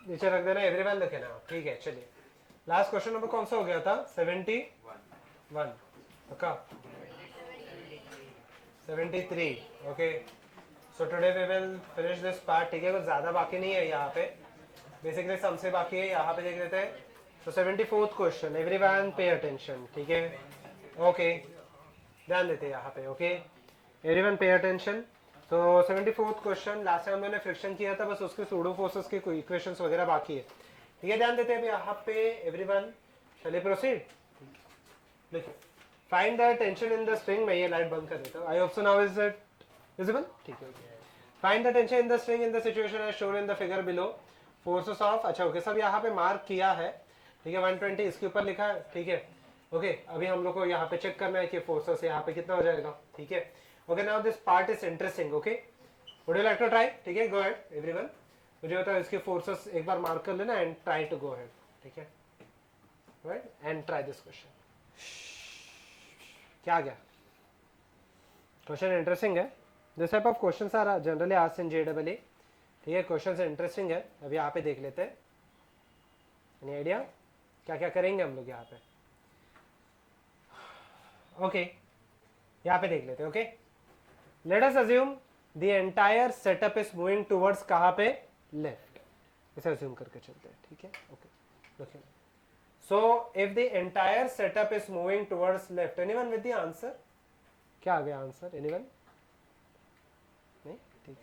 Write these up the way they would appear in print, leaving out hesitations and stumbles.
नीचे रख देना, एवरीवन लिखे ना, ठीक है। चलिए लास्ट क्वेश्चन नंबर कौन सा हो गया था? 71 okay 73 okay. So today we will finish this part, ठीक है। कुछ ज्यादा बाकी नहीं है यहाँ पे, बेसिकली सम से बाकी है। यहाँ पे देख लेते हैं। तो 74th question, everyone pay attention, ठीक है ओके, ध्यान देते हैं यहाँ पे ओके। Everyone pay attention. तो 74th क्वेश्चन, लास्ट टाइम मैंने फ्रिक्शन किया था, बस उसके सूडो फोर्सेस के कोई इक्वेशंस वगैरह बाकी है, ठीक है। ध्यान देते हैं यहाँ पे एवरीवन। चलिए प्रोसीड, देखिए find the tension in the string. मैं ये लाइट बंद कर देता हूँ। I hope so now is it visible, ठीक है। Find the tension in the string in the situation as shown in the figure below. Forces of, अच्छा okay, सब यहाँ पे मार्क किया है, ठीक है। 120 इसके ऊपर लिखा है, ठीक है ओके। अभी हम लोग को यहाँ पे चेक करना है कि फोर्सेस यहाँ पे कितना हो जाएगा, ठीक है okay. Now this part is interesting okay, would you like to try? ठीक है, गो अहेड एवरीवन। मुझे बताओ इसके फोर्सेस एक बार मार्क कर लेना and try to go ahead, ठीक है right, and try this question. क्या गया क्वेश्चन? इंटरेस्टिंग है। This type of questions are generally asked in JEE, ठीक है। क्वेश्चन इंटरेस्टिंग है। अभी यहाँ पे देख लेते हैं, एनी आइडिया क्या क्या करेंगे हम लोग यहाँ पे? ओके यहाँ पे देख लेते हैं okay. Let us assume the entire setup is moving towards कहाँ पे? लेफ्ट। इसे अज्यूम करके चलते हैं, ठीक है ओके। देखिए so if the entire setup is moving towards left, anyone with the answer? क्या आ गया आंसर? एनीवन? नहीं, ठीक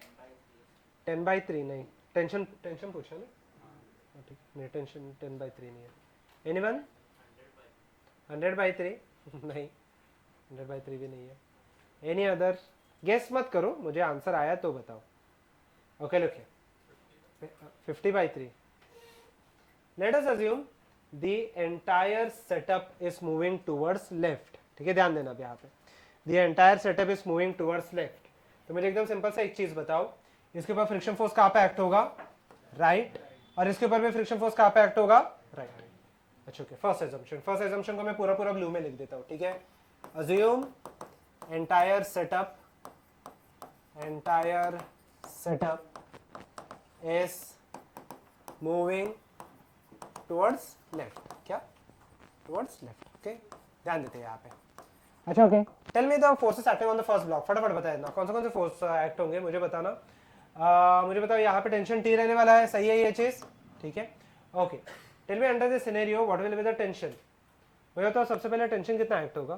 10/3 नहीं, टेंशन टेंशन पूछा ना, ठीक नहीं, टेंशन 10/3 नहीं है। एनीवन? 100/3 नहीं, 100/3 भी नहीं है। Any other? गेस मत करो, मुझे आंसर आया तो बताओ okay. Look 50/3। Let us assume the entire setup is moving towards left, ठीक है। ध्यान देना अब यहाँ पे, the entire setup is moving towards left. तो मुझे एकदम सिंपल सा एक चीज बताओ, इसके ऊपर फ्रिक्शन फोर्स कहाँ पे एक्ट होगा? राइट। और इसके ऊपर भी फ्रिक्शन फोर्स कहाँ पे एक्ट होगा? राइट। अच्छा ओके, फर्स्ट एजम्पशन को मैं पूरा पूरा ब्लू में लिख देता हूँ, ठीक है। Assume entire setup is moving towards left. क्या? Towards left okay. ध्यान देते हैं यहाँ पे। अच्छा okay, tell me the forces acting on the first block. फटाफट बताए ना कौन से फोर्स एक्ट होंगे, मुझे बताना। मुझे बताओ यहाँ पे टेंशन टी रहने वाला है, सही है ये चीज, ठीक है okay. Tell me under this scenario what will be the tension. मुझे बताओ सबसे पहले टेंशन कितना एक्ट होगा?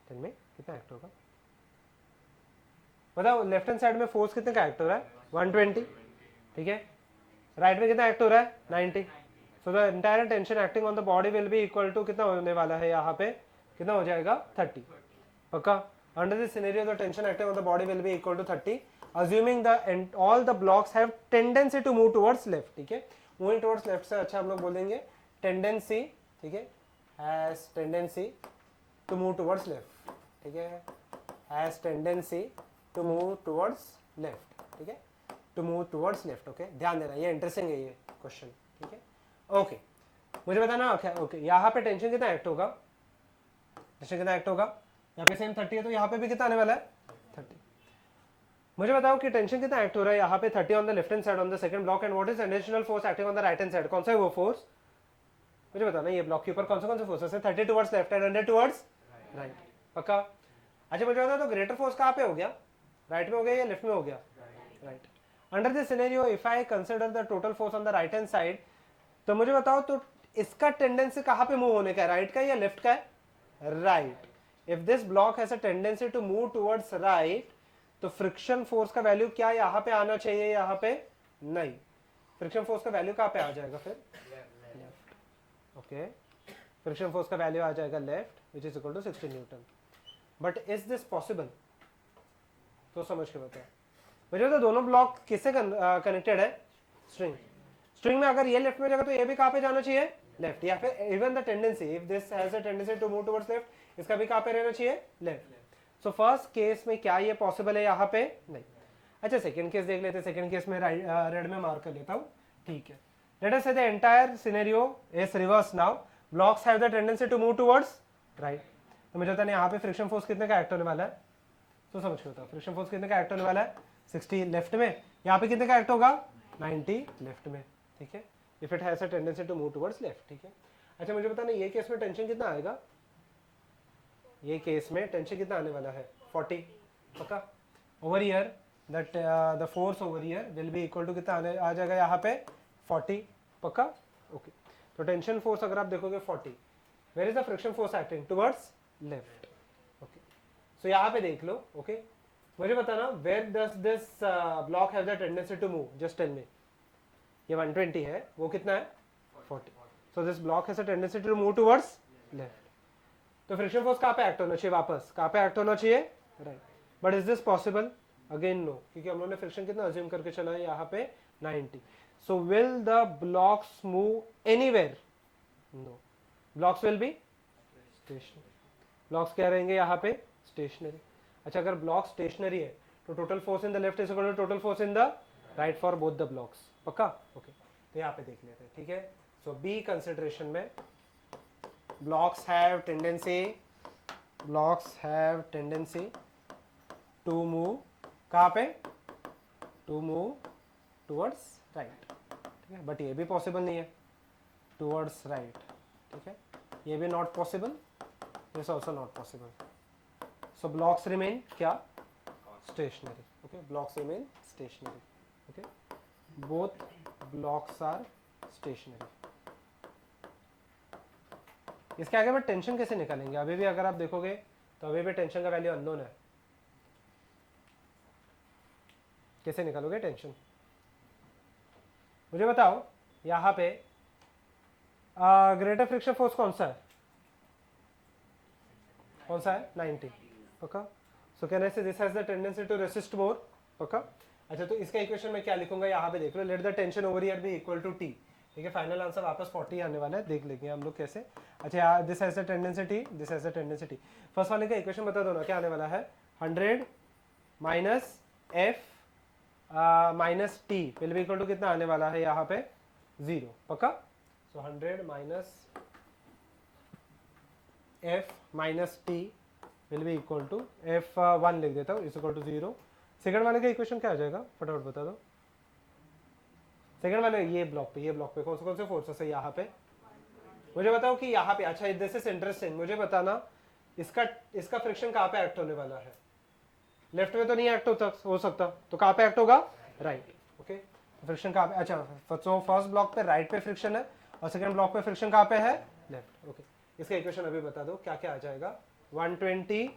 टेल मी कितना एक्ट होगा बताओ। लेफ्ट हैंड साइड में फोर्स कितने का एक्ट हो रहा है? 120, ठीक है। राइट में कितना एक्ट हो रहा है? 90। So the entire tension acting on the body will be equal to कितना होने वाला है यहाँ पे? कितना हो जाएगा? 30। पक्का? Under this scenario the tension acting on the body will be equal to 30 assuming all the blocks have tendency to move towards left, ठीक है। मूविंग टुवर्ड्स लेफ्ट से अच्छा हम लोग बोलेंगे टेंडेंसी, ठीक है, has tendency to move towards left, ठीक है, has tendency to move towards left, ठीक है, to move towards left okay. ध्यान देना, ये इंटरेस्टिंग है ये क्वेश्चन, ठीक है ओके। मुझे बताना ओके, यहाँ पे टेंशन कितना एक्ट होगा? टेंशन कितना एक्ट होगा? यहाँ पे सेम 30 है, तो यहाँ पे भी कितना आने वाला है? 30। मुझे बताओ कि टेंशन कितना एक्ट हो रहा है यहाँ पे? 30 on the left hand side on the second block, and what is additional force acting on the right hand side? कौन सा है वो फोर्स? मुझे बताना, ये ब्लॉक के ऊपर कौन से फोर्सेस है? 30 towards left and 100 towards right. पक्का? अच्छा मुझे बताओ तो ग्रेटर फोर्स कहाँ पे हो गया? राइट में हो गया या लेफ्ट में हो गया? Right. Under this scenario if I consider the total force on the right hand side, तो मुझे बताओ तो इसका टेंडेंसी कहाँ पे मूव होने का है? राइट का या लेफ्ट का है? Right. If this block has a tendency to move towards right, तो फ्रिक्शन फोर्स का वैल्यू क्या यहाँ पे आना चाहिए? यहाँ पे नहीं। फ्रिक्शन फोर्स का वैल्यू कहाँ पे आ जाएगा फिर? Left okay. फ्रिक्शन फोर्स का वैल्यू आ जाएगा left which is equal to 60 newton. But is this possible? तो समझ के बताओ मुझे। तो दोनों ब्लॉक किससे कनेक्टेड है? स्ट्रिंग। स्ट्रिंग में अगर ये लेफ्ट में जाएगा तो ये भी कहाँ पे जाना चाहिए? लेफ्ट। या फिर even the tendency if this has a tendency to move towards left, इसका भी कहाँ पे रहना चाहिए? लेफ्ट। सो फर्स्ट केस में क्या ये पॉसिबल है? यहाँ पे नहीं। अच्छा सेकंड केस देख लेते हैं। सेकंड केस में रेड में मार्क कर लेता हूँ, ठीक है। Let us see the entire scenario is reverse now, blocks have the tendency to move towards right. तो मुझे बताना यहाँ पे फ्रिक्शन फोर्स कितने का एक्ट होने वाला है? तो समझ के बताओ फ्रिक्शन फोर्स कितने का एक्ट होने वाला है? 60 लेफ्ट में। यहाँ पे कितने का एक्ट होगा? 90 लेफ्ट में, ठीक है, if it has a tendency to move towards left, ठीक है। अच्छा मुझे बताना ये केस में टेंशन कितना आएगा, ये केस में टेंशन कितना आने वाला है 40, पक्का। Over here that the force over here will be equal to कितना आने आ जाएगा यहाँ पे 40, पक्का, ओके। तो टेंशन फोर्स अगर आप देखोगे 40, where is the friction force acting towards left, okay. So यहाँ पे देख लो, ओके। मुझे बताना where does this block have the tendency to move, just tell me. ये 120 है, वो कितना है 40, so this block has a tendency to move towards left. तो फ्रिक्शन फोर्स कहाँ पे एक्ट होना चाहिए, वापस कहाँ पे एक्ट होना चाहिए, right. But is this possible, again no, क्योंकि हम लोगों ने फ्रिक्शन कितना अज्यूम करके चला है यहाँ पे 90। So will the blocks move anywhere, no, blocks will be stationary. Blocks क्या रहेंगे यहाँ पे, स्टेशनरी। अच्छा अगर ब्लॉक स्टेशनरी है तो total force in the left is equal to total force in the right for both the blocks, पक्का, okay. तो यहाँ पे देख लेते हैं, ठीक है। सो बी कंसिडरेशन में blocks have tendency to move कहाँ पे, to move towards right, ठीक है। बट ये भी पॉसिबल नहीं है towards right, ठीक है, ये भी not possible, this also not possible. So blocks remain क्या, stationary, okay, blocks remain stationary, okay, both blocks are stationary. इसके आगे में टेंशन कैसे निकालेंगे, अभी भी अगर आप देखोगे तो अभी भी टेंशन का वैल्यू अननोन है, कैसे निकालोगे टेंशन, मुझे बताओ। यहाँ पे ग्रेटर फ्रिक्शन फोर्स कौन सा है, कौन सा है 90, पक्का। सो कहने से this has the tendency to resist more, पक्का। अच्छा तो इसका इक्वेशन में क्या लिखूंगा, यहाँ पे देख लो, let the tension over here be equal to T, ठीक है। फाइनल आंसर वापस 40 आने वाला है, देख लेंगे हम लोग कैसे। अच्छा this has the tendency T, this has the tendency T. First वाले का इक्वेशन बता दो ना, क्या आने वाला है, 100 minus F minus T will be equal to कितना आने वाला है यहाँ पे 0, पक्का। सो 100 minus F minus T will be equal to F 1 लिख देता हूँ इज इक्वल टू 0। सेकंड वाले का इक्वेशन क्या आ जाएगा, फटाफट बता दो। सेकंड वाले ये ब्लॉक पे कौन से फोर्सेस है यहाँ पे, मुझे बताओ कि यहाँ पे। अच्छा दिस इज इंटरेस्टिंग, मुझे बताना इसका फ्रिक्शन कहाँ पे एक्ट होने वाला है, लेफ्ट में तो नहीं एक्ट हो सकता, तो कहाँ पे एक्ट होगा, राइट, ओके। फ्रिक्शन कहाँ पे, अच्छा तो फर्स्ट ब्लॉक पे राइट पे फ्रिक्शन है और सेकंड ब्लॉक पे फ्रिक्शन कहाँ पे है, लेफ्ट, ओके। इसका इक्वेशन अभी बता दो क्या क्या आ जाएगा, 120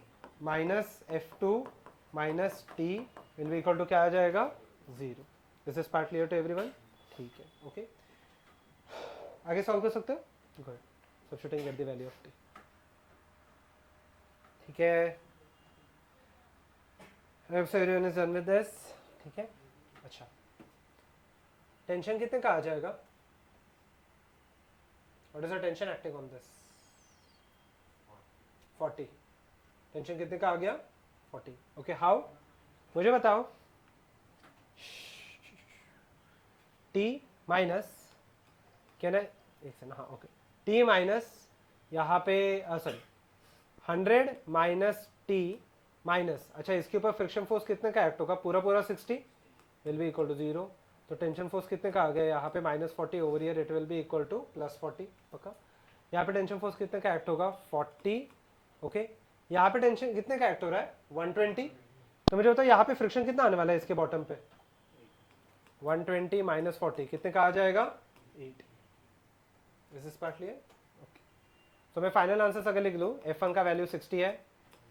minus F2 minus T will be equal to क्या आ जाएगा 0। This is part clear to everyone, ठीक है, ओके। आगे सॉल्व कर सकते हो, good, substituting at the value of T, ठीक है। Everyone is done with this, ठीक है। अच्छा टेंशन कितने का आ जाएगा, what is the tension acting on this, 40। Tension कितने का आ गया 40, ओके। हाउ, मुझे बताओ। टी माइनस क्या ना, एक से ना, हाँ ओके, टी माइनस यहाँ पे सॉरी 100 माइनस टी माइनस, अच्छा इसके ऊपर फ्रिक्शन फोर्स कितने का एक्ट होगा, पूरा 60 विल बी इक्वल टू 0। तो टेंशन फोर्स कितने का आ गया यहाँ पे -40 over here, it will be equal to +40, पक्का। यहाँ पे टेंशन फोर्स कितने का एक्ट होगा 40, ओके। यहाँ पे टेंशन कितने का एक्ट हो रहा है 120। तो मुझे बताओ यहाँ पे फ्रिक्शन कितना आने वाला है इसके बॉटम पे, 120 माइनस 40 कितने का आ जाएगा 8। This is part clear, okay. तो मैं फाइनल आंसर अगर लिख लूँ, F1 का वैल्यू 60 है,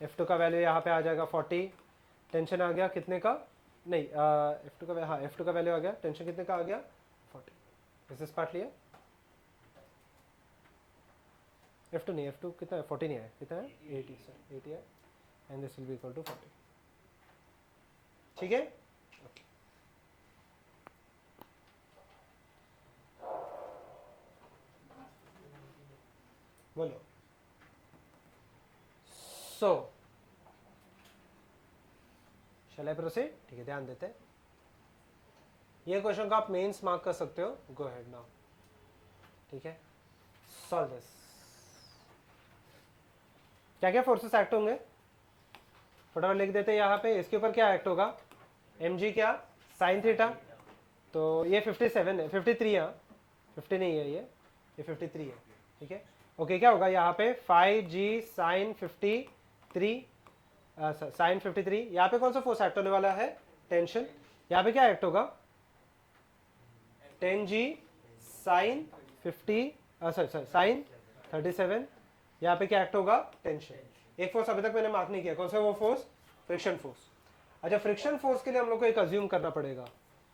F2 का वैल्यू यहाँ पे आ जाएगा 40, टेंशन आ गया कितने का, नहीं F2 का, हाँ F2 का वैल्यू आ गया, टेंशन कितने का आ गया 40। This is part clear. F2 नहीं, F2 कितना है 40 नहीं है, कितना है 80 सर, 80 है, and this will be equal to 40, ठीक है, ओके। बोलो। सो शैल आई प्रोसीड, ठीक है, ध्यान देते हैं। ये क्वेश्चन को आप मेंस मार्क कर सकते हो, गो अहेड नाउ, ठीक है। Solve this. क्या क्या फोर्सेस एक्ट होंगे फटाफट लिख देते हैं यहाँ पे। इसके ऊपर क्या एक्ट होगा, mg क्या साइन थीटा, तो ये 57 है, 53 है, 50 नहीं है ये 53 है, ठीक है। ओके, क्या होगा यहाँ पे 5g साइन 53, साइन 53, यहाँ पे कौन सा फोर्स एक्ट होने वाला है, टेंशन। यहाँ पे क्या एक्ट होगा, 10g साइन 50, सॉरी साइन 37, यहाँ पे क्या एक्ट होगा, टेंशन। एक फोर्स अभी तक मैंने मार्क नहीं किया, कौन सा वो फोर्स, फ्रिक्शन फोर्स। अच्छा, फ्रिक्शन फोर्स के लिए हम लोग को एक अज्यूम करना पड़ेगा,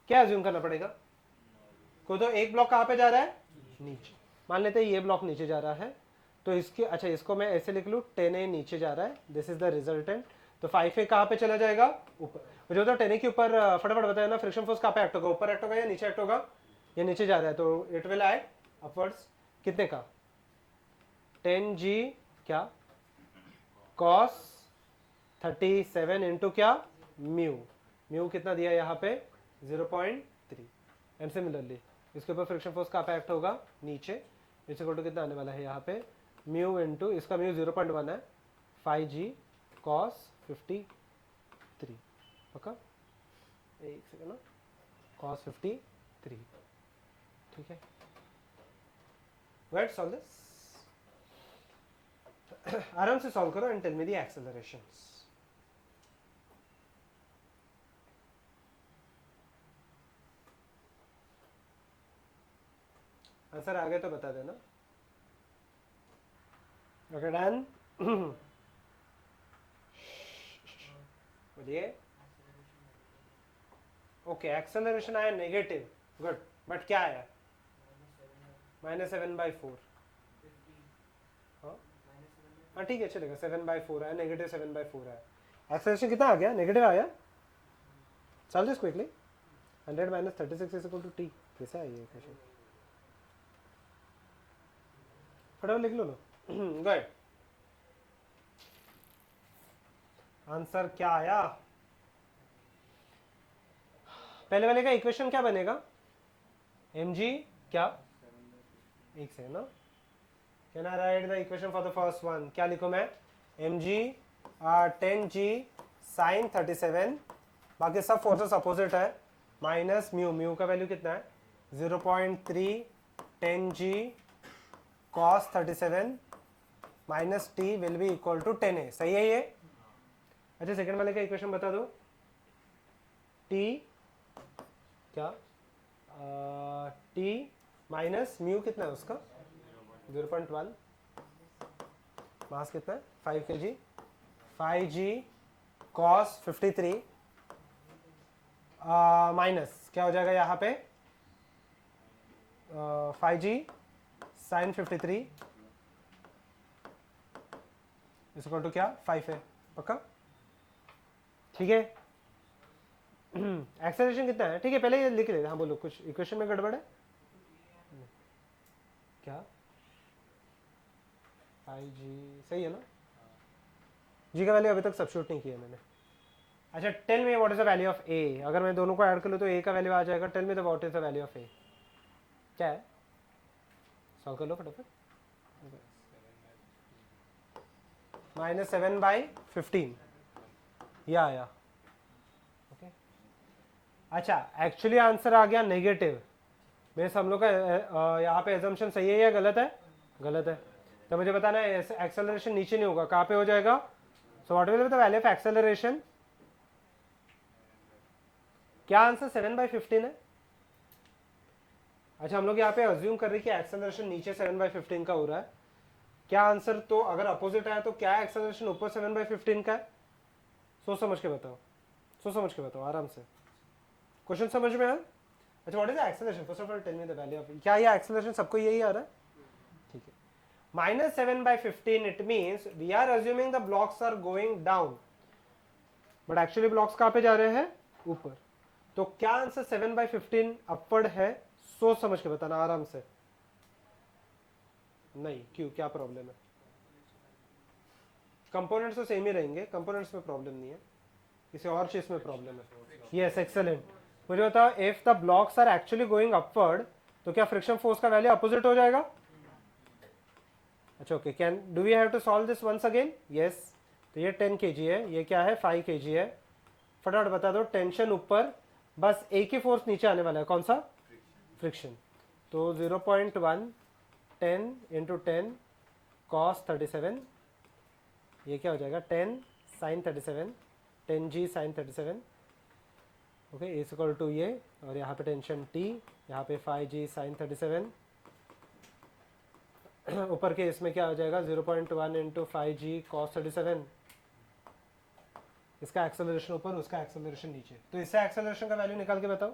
क्या अज्यूम करना पड़ेगा, को तो एक ब्लॉक कहाँ पे जा रहा है, नीचे। मान लेते हैं ये ब्लॉक नीचे जा रहा है, तो इसकी, अच्छा इसको मैं ऐसे लिख लूँ, 10A नीचे जा रहा है, दिस इज द रिजल्टेंट। तो 5A कहाँ पे चला जाएगा, ऊपर। मुझे तो 10A के ऊपर फटाफट बताया ना, फ्रिक्शन फोर्स कहाँ पे एक्ट होगा, ऊपर एक्ट होगा या नीचे एक्ट होगा, ये नीचे जा रहा है, तो इट विल एक्ट अपवर्ड्स। कितने का, 10g क्या, cos 37 इंटू क्या, म्यू। म्यू कितना दिया यहाँ पे, 0.3। एंड सिमिलरली इसके ऊपर फ्रिक्शन फोर्स कहाँ पे एक्ट होगा, नीचे। इस इक्वल टू कितना आने वाला है यहाँ पे, म्यू इंटू, इसका म्यू 0.1 है, 5g cos 53, पक्का, एक सेकंड ना, cos 53, ठीक है। वेट सॉल्व दिस, आराम से सॉल्व करो and tell me the accelerations. Answer आ गए तो बता देना। ओके डन, बोलिए। ओके, एक्सेलरेशन आया नेगेटिव, गुड, बट क्या आया, -7/4। हाँ ठीक है, चलेगा, 7/4 आया, नेगेटिव 7/4 आया। एक्सेलरेशन कितना आ गया, नेगेटिव आया। Solve this quickly, 100 - 36 = t। कैसे आई ये इक्वेशन, फटाफट लिख लो ना, गुड। आंसर क्या आया, पहले वाले का इक्वेशन क्या बनेगा, mg क्या, एक से ना, can I write the equation for the first one, क्या लिखूं मैं, mg 10g साइन 37, बाकी सब फोर्सेस अपोजिट है, माइनस म्यू, म्यू का वैल्यू कितना है, 0.3, 10g cos 37 minus t will be equal to 10a, सही है ये। अच्छा, सेकंड वाले का इक्वेशन बता दो, t क्या, t माइनस म्यू कितना है उसका, 0.1, मास कितना है 5 kg, 5g cos 53 माइनस क्या हो जाएगा यहाँ पे, 5g साइन 53 इक्वल टू क्या, 5 है, पक्का, ठीक है। एक्सेलरेशन कितना है, ठीक है, पहले ये लिख लेते। हाँ बोलो, कुछ इक्वेशन में गड़बड़ है क्या, 5g सही है ना, जी का वैल्यू अभी तक सब्स्टिट्यूट नहीं किया मैंने। अच्छा, tell me what is the value of a, अगर मैं दोनों को ऐड कर लूँ तो ए का वैल्यू आ जाएगा। Tell me the what is the value of a, क्या है, सॉल्व कर लो फटाफट। -7/15 यह आया, ओके। अच्छा, एक्चुअली आंसर आ गया नेगेटिव, मेरे हम लोग का यहाँ पे एजम्पशन सही है या गलत है, गलत है, तो मुझे बताना है एक्सेलरेशन नीचे नहीं होगा, कहाँ पे हो जाएगा। So what will be the value of acceleration, क्या आंसर 7/15 है। अच्छा, हम लोग यहाँ पे अज्यूम कर रहे हैं कि एक्सेलरेशन नीचे 7/15 का हो रहा है, क्या आंसर, तो अगर अपोजिट आया तो क्या एक्सेलरेशन ऊपर 7/15 का है, सोच समझ के बताओ, सोच समझ के बताओ आराम से, क्वेश्चन समझ में आया। अच्छा, what is the acceleration, first of all tell me the value of, क्या ये एक्सेलरेशन सबको यही आ रहा है, ठीक है। -7/15 it means we are assuming the blocks are going down, but actually blocks कहाँ पे जा रहे हैं, ऊपर, तो क्या आंसर 7/15 अपवर्ड है, सोच समझ के बताना आराम से। नहीं, क्यों, क्या प्रॉब्लम है, कंपोनेंट्स तो सेम ही रहेंगे, कंपोनेंट्स में प्रॉब्लम नहीं है, किसी और चीज में प्रॉब्लम है। Yes, excellent. मुझे बताओ, if the blocks are actually going upward, तो क्या फ्रिक्शन फोर्स का वैल्यू अपोजिट हो जाएगा। अच्छा, okay, can do we have to solve this once again, yes. तो ये 10 kg है, ये क्या है 5 kg है, फटाफट बता दो, टेंशन ऊपर बस एक ही फोर्स नीचे आने वाला है, कौन सा? फ्रिक्शन। तो 0.1 10 इंटू 10 कॉस 37, ये क्या हो जाएगा 10 sine 37, 10g sine 37, okay is equal to ये, और यहाँ पे टेंशन t, यहाँ पे 5g साइन 37, ऊपर के इसमें क्या हो जाएगा 0.1 इंटू 5g कॉस 37, इसका एक्सेलरेशन ऊपर, उसका एक्सेलरेशन नीचे। तो इससे एक्सेलरेशन का वैल्यू निकाल के बताओ।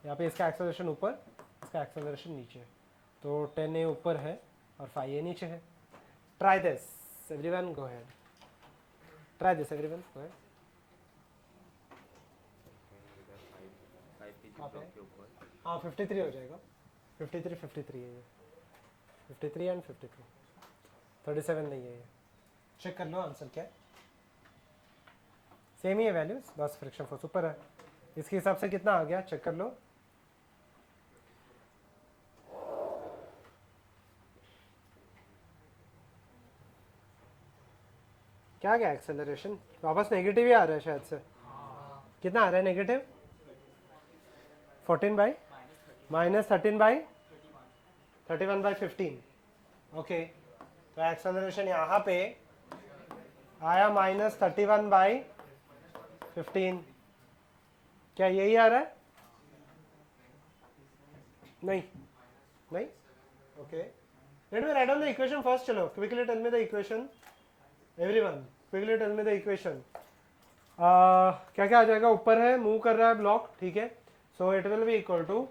यहाँ पे इसका एक्सेलरेशन ऊपर, इसका एक्सेलरेशन नीचे। तो 10a ऊपर है और 5a नीचे है। Try this everyone, go ahead, try this everyone, go ahead. हाँ 53 हो जाएगा, 53 है ये, 53 एंड 53, 37 नहीं है ये। चेक कर लो आंसर क्या है, सेम ही है वैल्यूज, बस फ्रिक्शन फोर्स ऊपर है। इसके हिसाब से कितना आ गया चेक कर लो। क्या गया एक्सेलरेशन, वापस नेगेटिव ही आ रहा है शायद से। कितना आ रहा है negative? 14 by minus 13 by 31 by 15, okay. तो एक्सेलरेशन यहाँ पे आया माइनस 31 बाई 15, क्या यही आ रहा है? नहीं नहीं, okay. Let me write down the equation first, चलो quickly tell me the equation everyone, quickly tell me the equation. क्या क्या आ जाएगा? ऊपर है, मूव कर रहा है ब्लॉक, ठीक है। So it will be equal to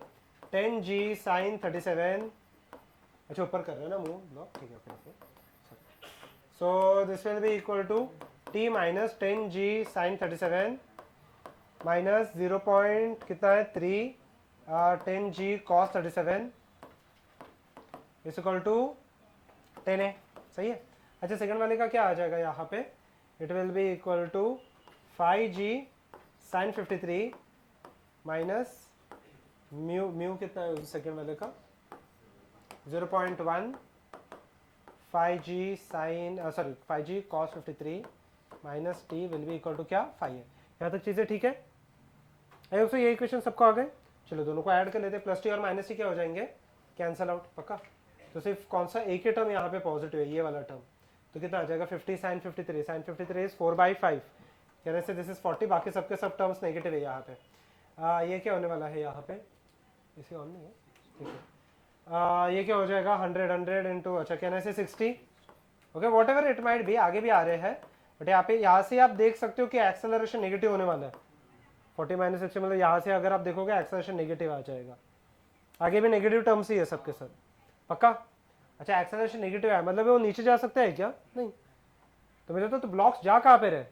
10g sine 37, अच्छा ऊपर कर रहे हैं ना मूव ब्लॉक, ठीक है okay. So this will be equal to t minus 10g sine 37 minus 0 point कितना है 3 10g cos 37 is equal to 10a, सही है। अच्छा सेकंड वाले का क्या आ जाएगा यहाँ पे? It will be equal to 5g sine 53 minus mu, mu कितना है सेकंड वाले का? 0.1 5g sine sorry 5g cos 53 minus t will be equal to क्या 5 है। यहाँ तक चीज़ें ठीक है? आई होप सो ये इक्वेशन सबको आ गए। चलो दोनों को ऐड कर लेते हैं, प्लस टी और माइनस टी क्या हो जाएंगे? कैंसल आउट, पक्का। तो सिर्फ कौन सा एक ही टर्म यहाँ पे पॉजिटिव है, ये वाला टर्म। तो कितना आ जाएगा 50 साइन 53, साइन 53 इज 4/5, कहने से दिस इज 40, बाकी सबके सब टर्म्स नेगेटिव है यहाँ पे। ये क्या होने वाला है यहाँ पे? इसे ऑन नहीं है, ठीक है। ये क्या हो जाएगा 100 इंटू, अच्छा कहने से 60, okay what ever it might be, आगे भी आ रहे हैं। बट यहाँ पे यहाँ से आप देख सकते हो कि एक्सेलरेशन नेगेटिव होने वाला है। 40 माइनस 60 मतलब यहाँ से अगर आप देखोगे एक्सेलरेशन नेगेटिव आ जाएगा। आगे भी नेगेटिव टर्म्स ही है सबके सब, पक्का। अच्छा एक्सेलरेशन नेगेटिव है मतलब वो नीचे जा सकता है क्या? नहीं। तो मेरे तो ब्लॉक्स जा कहाँ पे रहे?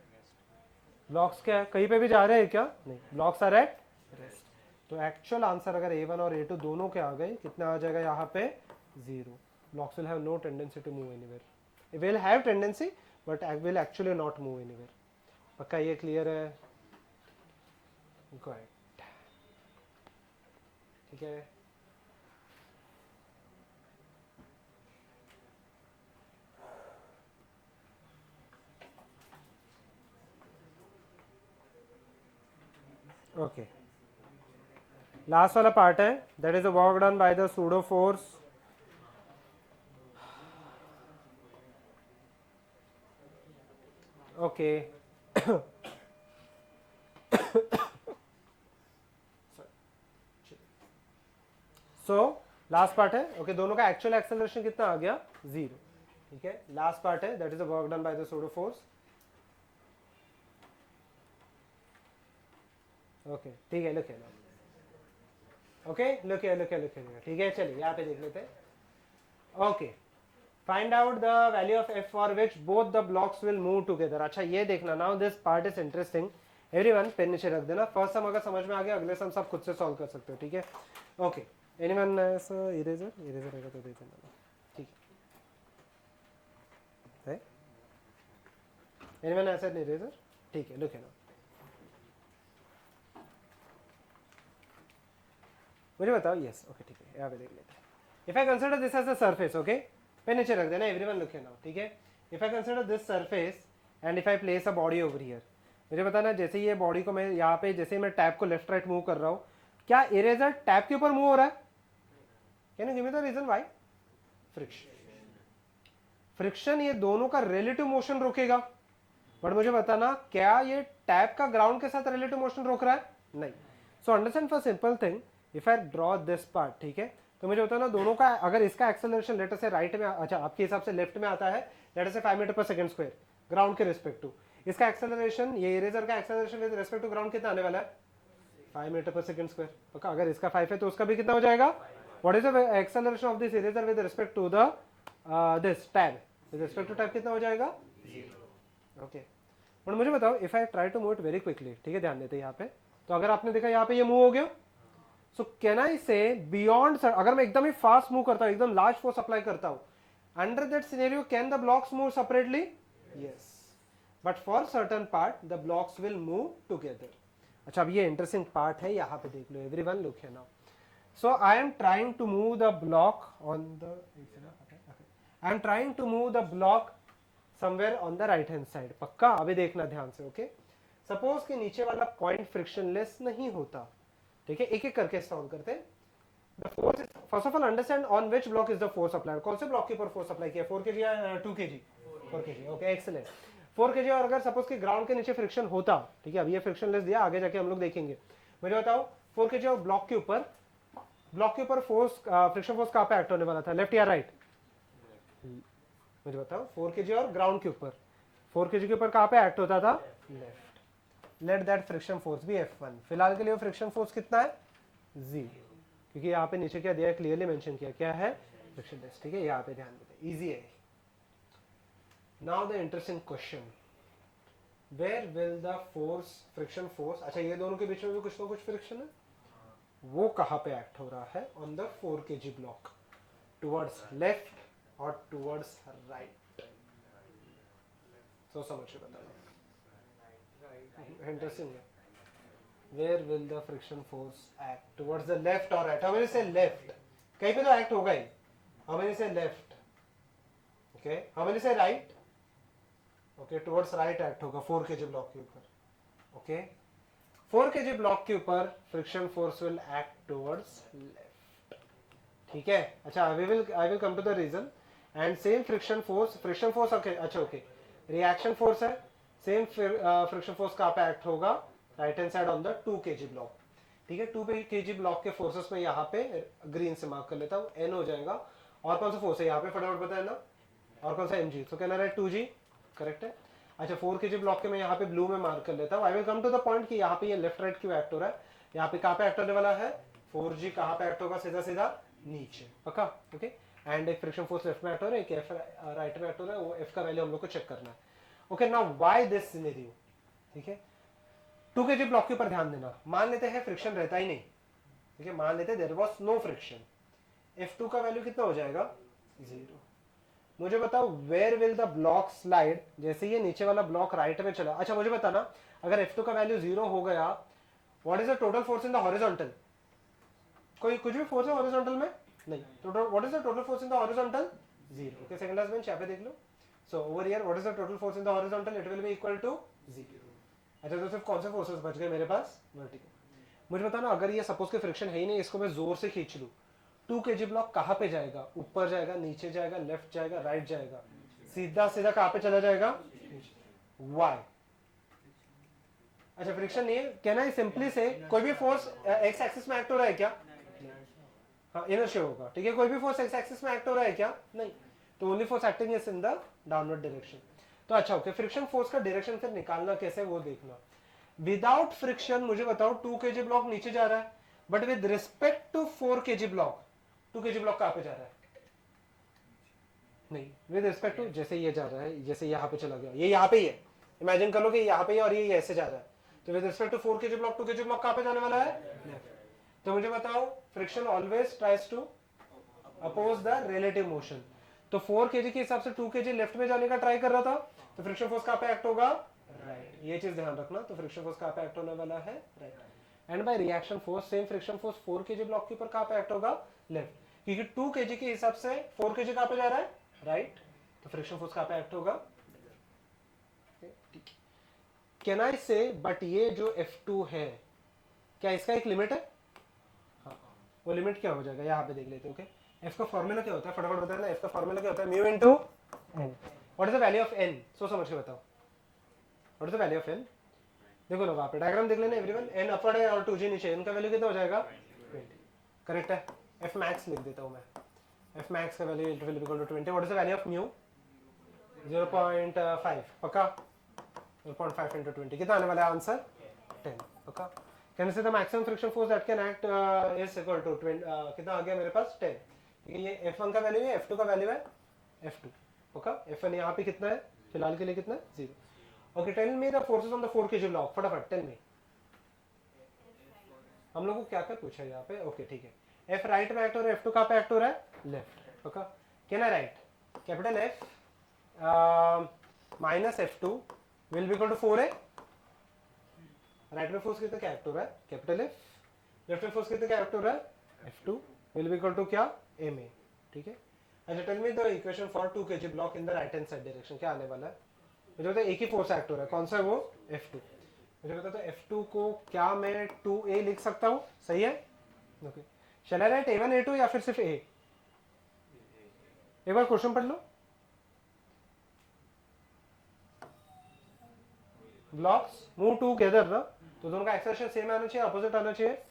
ब्लॉक्स क्या है, कहीं पे भी जा रहे हैं क्या? नहीं, ब्लॉक्स आर एट रेस्ट। तो एक्चुअल आंसर अगर A1 और A2 दोनों के आ गए, कितना आ जाएगा यहाँ पे? 0। Blocks will have no tendency to move anywhere, it will have tendency but will actually not move anywhere. पक्का ये क्लियर है? गुड, ठीक है। ओके, लास्ट वाला पार्ट है, that is the work done by the pseudo force. Okay so last part है, okay दोनों का एक्चुअल एक्सेलरेशन कितना आ गया? 0, ठीक है। लास्ट पार्ट है, that is the work done by the pseudo force. Okay ठीक है, लुक है, ओके लुक है, लुक है, लुक है, ठीक है। चलिए यहाँ पे देख लेते हैं। Okay, find out the value of f for which both the blocks will move together. अच्छा ये देखना, now this part is interesting everyone, pen नीचे रख देना। फर्स्ट सम अगर समझ में आ गया, अगले सम सब खुद से सॉल्व कर सकते हो, ठीक है। ओके, एनीवन इरेजर, इरेजर रहेगा तो दे देना, ठीक है। एनीवन ऐसा इरेजर, ठीक है। लुक है ना, मुझे बताओ। यस, ओके ठीक है, यहाँ पे देख लेते हैं। If I consider this as a surface, okay पे नीचे रख देना एवरीवन, लुक है ना, ठीक है। If I consider this surface and if I place a body over here, मुझे बताना जैसे ये बॉडी को मैं यहाँ पे जैसे मैं टैब को लेफ्ट राइट मूव कर रहा हूँ, क्या इरेजर टैब के ऊपर मूव हो रहा है? Can you give me the reason why? Friction. Friction ये दोनों का रिलेटिव मोशन रोकेगा, बट मुझे बताना क्या ये टैब का ग्राउंड के साथ रिलेटिव मोशन रोक रहा है? नहीं। So understand for simple thing, if I draw this part, ठीक है, तो मुझे बताना दोनों का अगर इसका एक्सेलरेशन लेटर से राइट में, अच्छा आपके हिसाब से लेफ्ट में आता है, लेटर से 5 metre per second square ground के रिस्पेक्ट टू, इसका एक्सेलरेशन, ये इरेजर का acceleration with respect to ground कितना आने वाला है? 5 metre per second square. Okay, अगर इसका 5 है तो उसका भी कितना हो जाएगा? What is the acceleration of this eraser with respect to the this tab? With respect to tab कितना हो जाएगा? 0। ओके, और मुझे बताओ if I try to move it very quickly, ठीक है, ध्यान देते यहाँ पे, तो अगर आपने देखा यहाँ पे ये मूव हो गया, सो कैन आई से बियॉन्ड, अगर मैं एकदम ही फास्ट मूव करता हूँ, एकदम लार्ज फोर्स अप्लाई करता हूँ, under that scenario can the blocks move separately? Yes, but for certain part the blocks will move together. अच्छा, अब ये इंटरेस्टिंग पार्ट है, यहाँ पे देख लो, everyone look here now. So I am trying to move the block on the, I am trying to move the block somewhere on the right hand side. पक्का? अभी देखना ध्यान से। ओके, सपोज कि नीचे वाला पॉइंट फ्रिक्शनलेस नहीं होता, ठीक है, एक एक करके सॉल्व करते हैं। The force is, first of all understand on which block is the force apply. कौन से ब्लॉक के ऊपर फोर्स अप्लाई किया? 4 kg या 2 kg? 4 kg। Okay, excellent. 4 kg, और अगर सपोज कि ग्राउंड के नीचे फ्रिक्शन होता, ठीक है, अब ये फ्रिक्शनलेस दिया, आगे जाके हम लोग देखेंगे। मुझे बताओ 4 kg और ब्लॉक के ऊपर फोर्स, फ्रिक्शन फोर्स कहाँ पे एक्ट होने वाला था, लेफ्ट या राइट? मुझे बताओ 4 kg और ग्राउंड के ऊपर, 4 kg के ऊपर कहाँ पे एक्ट होता था? Left. Let that friction force भी F1। फिलहाल के लिए फ्रिक्शन फोर्स कितना है? 0, क्योंकि यहाँ पे नीचे क्या दिया है, क्लियरली मेंशन किया, क्या है? फ्रिक्शनलेस। ठीक है, यहाँ पे ध्यान देते, इजी है। Now the interesting question, where will the force, friction force, अच्छा ये दोनों के बीच में भी कुछ ना कुछ फ्रिक्शन है, वो कहाँ पे एक्ट हो रहा है? On the 4 kg block, towards left और टुवर्ड्स राइट। तो समझ के बताओ, इंटरेस्टिंग है। Where will the friction force act, towards the left और राइट? हमें से लेफ्ट, कहीं पे तो एक्ट होगा ही, हमें से लेफ्ट, ओके, हमें से right, okay, towards right act होगा 4 kg ब्लॉक के ऊपर। ओके, 4 kg ब्लॉक के ऊपर friction force will act towards left, ठीक है। अच्छा, I will come to the reason. And same friction force, okay, अच्छा ओके, रिएक्शन फोर्स है, सेम फ्रिक्शन फोर्स कहाँ पे एक्ट होगा? Right hand side on the 2 kg block, ठीक है। 2 kg ब्लॉक के फोर्सेस में यहाँ पे ग्रीन से मार्क कर लेता हूँ, N हो जाएगा। और कौन सा फोर्स है यहाँ पे, फटाफट बताए ना, और कौन सा? mg, तो कहना है 2g, करेक्ट है। अच्छा, 4 kg ब्लॉक के मैं यहाँ पे ब्लू में मार्क कर लेता हूँ। I will come to the point कि यहाँ पे ये लेफ्ट राइट क्यों एक्ट हो रहा है, यहाँ पे कहाँ पे एक्ट होने वाला है? 4g कहाँ पे एक्ट होगा? सीधा सीधा नीचे, पक्का, ओके। एंड एक फ्रिक्शन फोर्स लेफ्ट में एक्ट हो रहा है, एक राइट में एक्ट हो रहा है, वो f का वैल्यू हम लोग को चेक करना है। Okay, now why this scenario, ठीक है। 2 kg ब्लॉक के ऊपर ध्यान देना, मान लेते हैं फ्रिक्शन रहता ही नहीं, ठीक है, मान लेते there was no friction, F2 का वैल्यू कितना हो जाएगा? 0। मुझे बताओ where will the block slide, जैसे ये नीचे वाला ब्लॉक राइट में चला। अच्छा, मुझे बताना अगर F2 का वैल्यू 0 हो गया, what is the total force in the horizontal? कोई कुछ भी फोर्स है हॉरिजॉन्टल में? नहीं। Total, what is the total force in the horizontal? 0। Okay, second last bench यहाँ पे देख लो। So over here what is the total force in the horizontal? It will be equal to 0। अच्छा, तो सिर्फ कौन से फोर्सेस बच गए मेरे पास? वर्टिकल। मुझे बताना अगर ये सपोज के फ्रिक्शन है ही नहीं, इसको मैं जोर से खींच लूं, 2 kg ब्लॉक कहाँ पे जाएगा? ऊपर जाएगा, नीचे जाएगा, लेफ्ट जाएगा, राइट जाएगा, सीधा सीधा कहाँ पे चला जाएगा? वाई? अच्छा, फ्रिक्शन नहीं है, कहना है सिंपली से कोई भी फोर्स एक्स एक्सिस में एक्ट हो रहा है क्या? हाँ, इनर्शिया होगा, ठीक है। कोई भी फोर्स एक्स एक्सिस में एक्ट हो रहा है क्या? नहीं। तो only force acting is in the downward direction. तो अच्छा, ओके, फ्रिक्शन फोर्स का डायरेक्शन फिर निकालना कैसे, वो देखना। विदाउट फ्रिक्शन मुझे बताओ 2 kg ब्लॉक नीचे जा रहा है, but with respect to 4 kg block, 2 kg block कहाँ पे जा रहा है? नहीं, विद रिस्पेक्ट टू, जैसे ये जा रहा है, जैसे यहाँ पे चला गया, ये यहाँ पे ही है, इमेजिन कर लो कि यहाँ पे ही और ये ऐसे जा रहा है, तो with respect to 4 kg block 2 kg block कहाँ पे जाने वाला है? तो मुझे बताओ friction always tries to oppose the relative motion. तो 4 kg के हिसाब से 2 kg लेफ्ट में जाने का ट्राई कर रहा था, तो फ्रिक्शन फोर्स कहाँ पे एक्ट होगा? राइट। ये चीज ध्यान रखना, तो फ्रिक्शन फोर्स कहाँ पे एक्ट होने वाला है? Right. And by reaction force, same friction force 4 kg block के ऊपर कहाँ पे एक्ट होगा? लेफ्ट, क्योंकि 2 kg के हिसाब से 4 kg कहाँ पे जा रहा है? राइट। तो फ्रिक्शन फोर्स कहाँ पे एक्ट होगा? कैन आई से बट ये जो F2 है क्या इसका एक लिमिट है? हाँ, वो लिमिट क्या हो जाएगा यहाँ पे देख लेते हैं। ओके, एफ का फॉर्मूला क्या होता है फटाफट बताना ना। एफ का फॉर्मूला क्या होता है? Mu into N. What is the value of N? सो समझ के बताओ what is the value of N. देखो लोग, आप डायग्राम देख लेना एवरीवन। एन अपर है और 2g नीचे, इनका वैल्यू कितना हो जाएगा? 20। करेक्ट है। एफ मैक्स लिख देता हूँ मैं। एफ मैक्स का value will be equal to 20। What is the value of mu? 0.5 पक्का। 0.5 into 20 कितना आने वाला है आंसर? 10 पक्का। Can say the maximum friction force that can act is equal to 20 कितना आ गया मेरे पास? 10। ठीक है, ये F1 का वैल्यू है, F2 का वैल्यू है F2 पक्का। F1 यहाँ पे कितना है फिलहाल के लिए? कितना है? 0। Okay, tell me the forces on the 4 kg block. फटाफट टेल मी। हम लोग को क्या क्या पूछा है यहाँ पे? ओके ठीक है। F राइट में एक्ट हो रहा है, F2 कहाँ पे एक्ट हो रहा है? लेफ्ट पक्का। Can I write capital F minus F2 will be equal to 4 है। राइट में फोर्स कितना क्या एक्ट हो रहा है? Capital F. लेफ्ट में फोर्स कितना क्या एक्ट हो रहा है? F2 will be equal to क्या? ma। ठीक है। अच्छा tell me the equation for 2 kg block in the right hand side direction. क्या आने वाला है? मुझे पता है एक ही फोर्स एक्ट हो रहा है, कौन सा है वो? F2। मुझे पता है F2 को क्या मैं 2a लिख सकता हूँ? सही है। ओके, शैल आई राइट A1 A2 या फिर सिर्फ a? एक बार क्वेश्चन पढ़ लो। ब्लॉक्स मूव टुगेदर ना, तो दोनों का एक्सेलरेशन सेम आना चाहिए, अपोजिट आना चाहिए।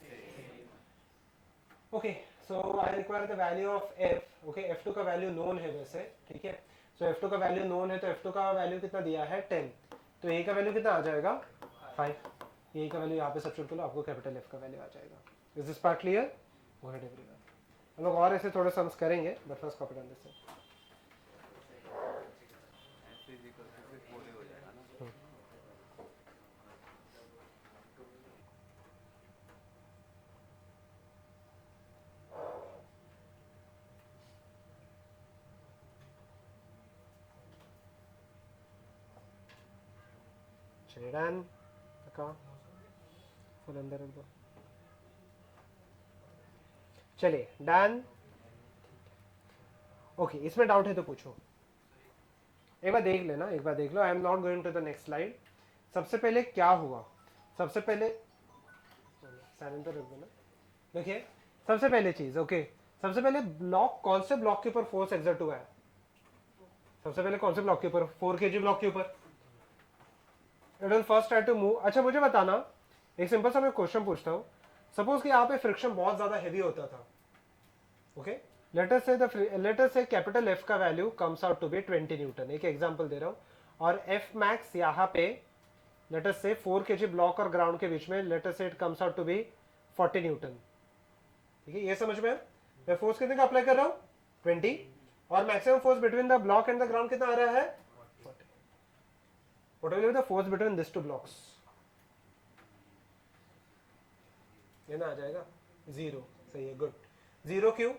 Okay, so I require the value of F। Okay, F2 का वैल्यू नोन है वैसे, ठीक है। सो F2 का वैल्यू नोन है, तो F2 का वैल्यू कितना दिया है? 10। तो A का वैल्यू कितना आ जाएगा? 5। A का वैल्यू यहाँ पे सब्स्टिट्यूट करो, आपको कैपिटल F का वैल्यू आ जाएगा। Is this part clear? Go ahead everyone. हम लोग और ऐसे थोड़े सम्स करेंगे, बट फर्स्ट कॉपी डाल देते हैं। चलिए डन पक्का। फुल अंदर रख दो। चलिए डन। ओके, इसमें डाउट है तो पूछो। एक बार देख लेना, एक बार देख लो। I am not going to the next slide. सबसे पहले क्या हुआ? सबसे पहले साइलेंट रख देना। देखिए सबसे पहले चीज, ओके, सबसे पहले ब्लॉक, कौन से ब्लॉक के ऊपर फोर्स एक्सर्ट हुआ है? सबसे पहले कौन से ब्लॉक के ऊपर? 4 kg ब्लॉक के ऊपर। It will first try to move. अच्छा मुझे बताना, एक सिंपल सा मैं क्वेश्चन पूछता हूँ। सपोज कि यहाँ पे फ्रिक्शन बहुत ज्यादा हेवी होता था, okay, let us say capital F का value comes out to be 20 newton. एक एग्जांपल दे रहा हूँ। और F मैक्स यहाँ पे लेट अस से 4 kg ब्लॉक और ग्राउंड के बीच में, let us say it comes out to be 40 newton. ठीक है, ये समझ में? मैं फोर्स कितने का अप्लाई कर रहा हूँ? 20। और maximum force between the block and the ground कितना आ रहा है? 40। What will be the force between this two blocks? ये ना आ जाएगा 0। सही है, गुड। 0 क्यों?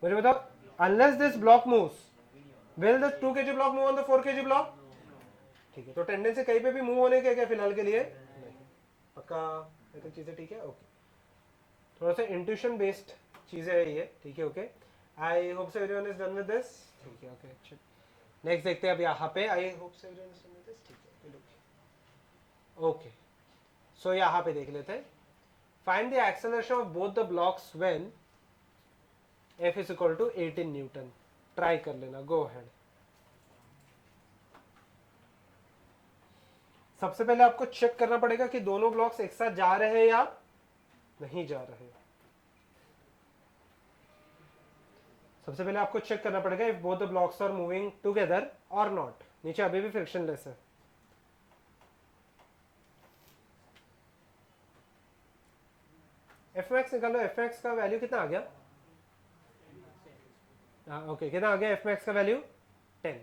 मुझे बताओ। Unless this block moves, will this 2 kg block move on the 4 kg block? ठीक है, तो टेंडेंसी कहीं पे भी मूव होने के क्या फिलहाल के लिए? नहीं पक्का। ये तो चीजें ठीक है। ओके, थोड़ा सा इंट्यूशन बेस्ड चीजें है ये, ठीक है। Okay, I hope so everyone is done with this. ठीक है, ओके। नेक्स्ट देखते हैं अब यहाँ पे। आई hope so everyone is done with this. ठीक है, ओके। सो यहाँ पे देख लेते हैं। Find the acceleration of both the blocks when F is equal to 18 Newton. Try कर लेना, गो अहेड। सबसे पहले आपको चेक करना पड़ेगा कि दोनों ब्लॉक्स एक साथ जा रहे हैं या नहीं जा रहे। सबसे पहले आपको चेक करना पड़ेगा if both the blocks are moving together और नॉट। नीचे अभी भी फ्रिक्शनलेस है। एफ मैक्स निकालो। एफ मैक्स का वैल्यू कितना आ गया? ओके, कितना आ गया एफ मैक्स का वैल्यू? 10।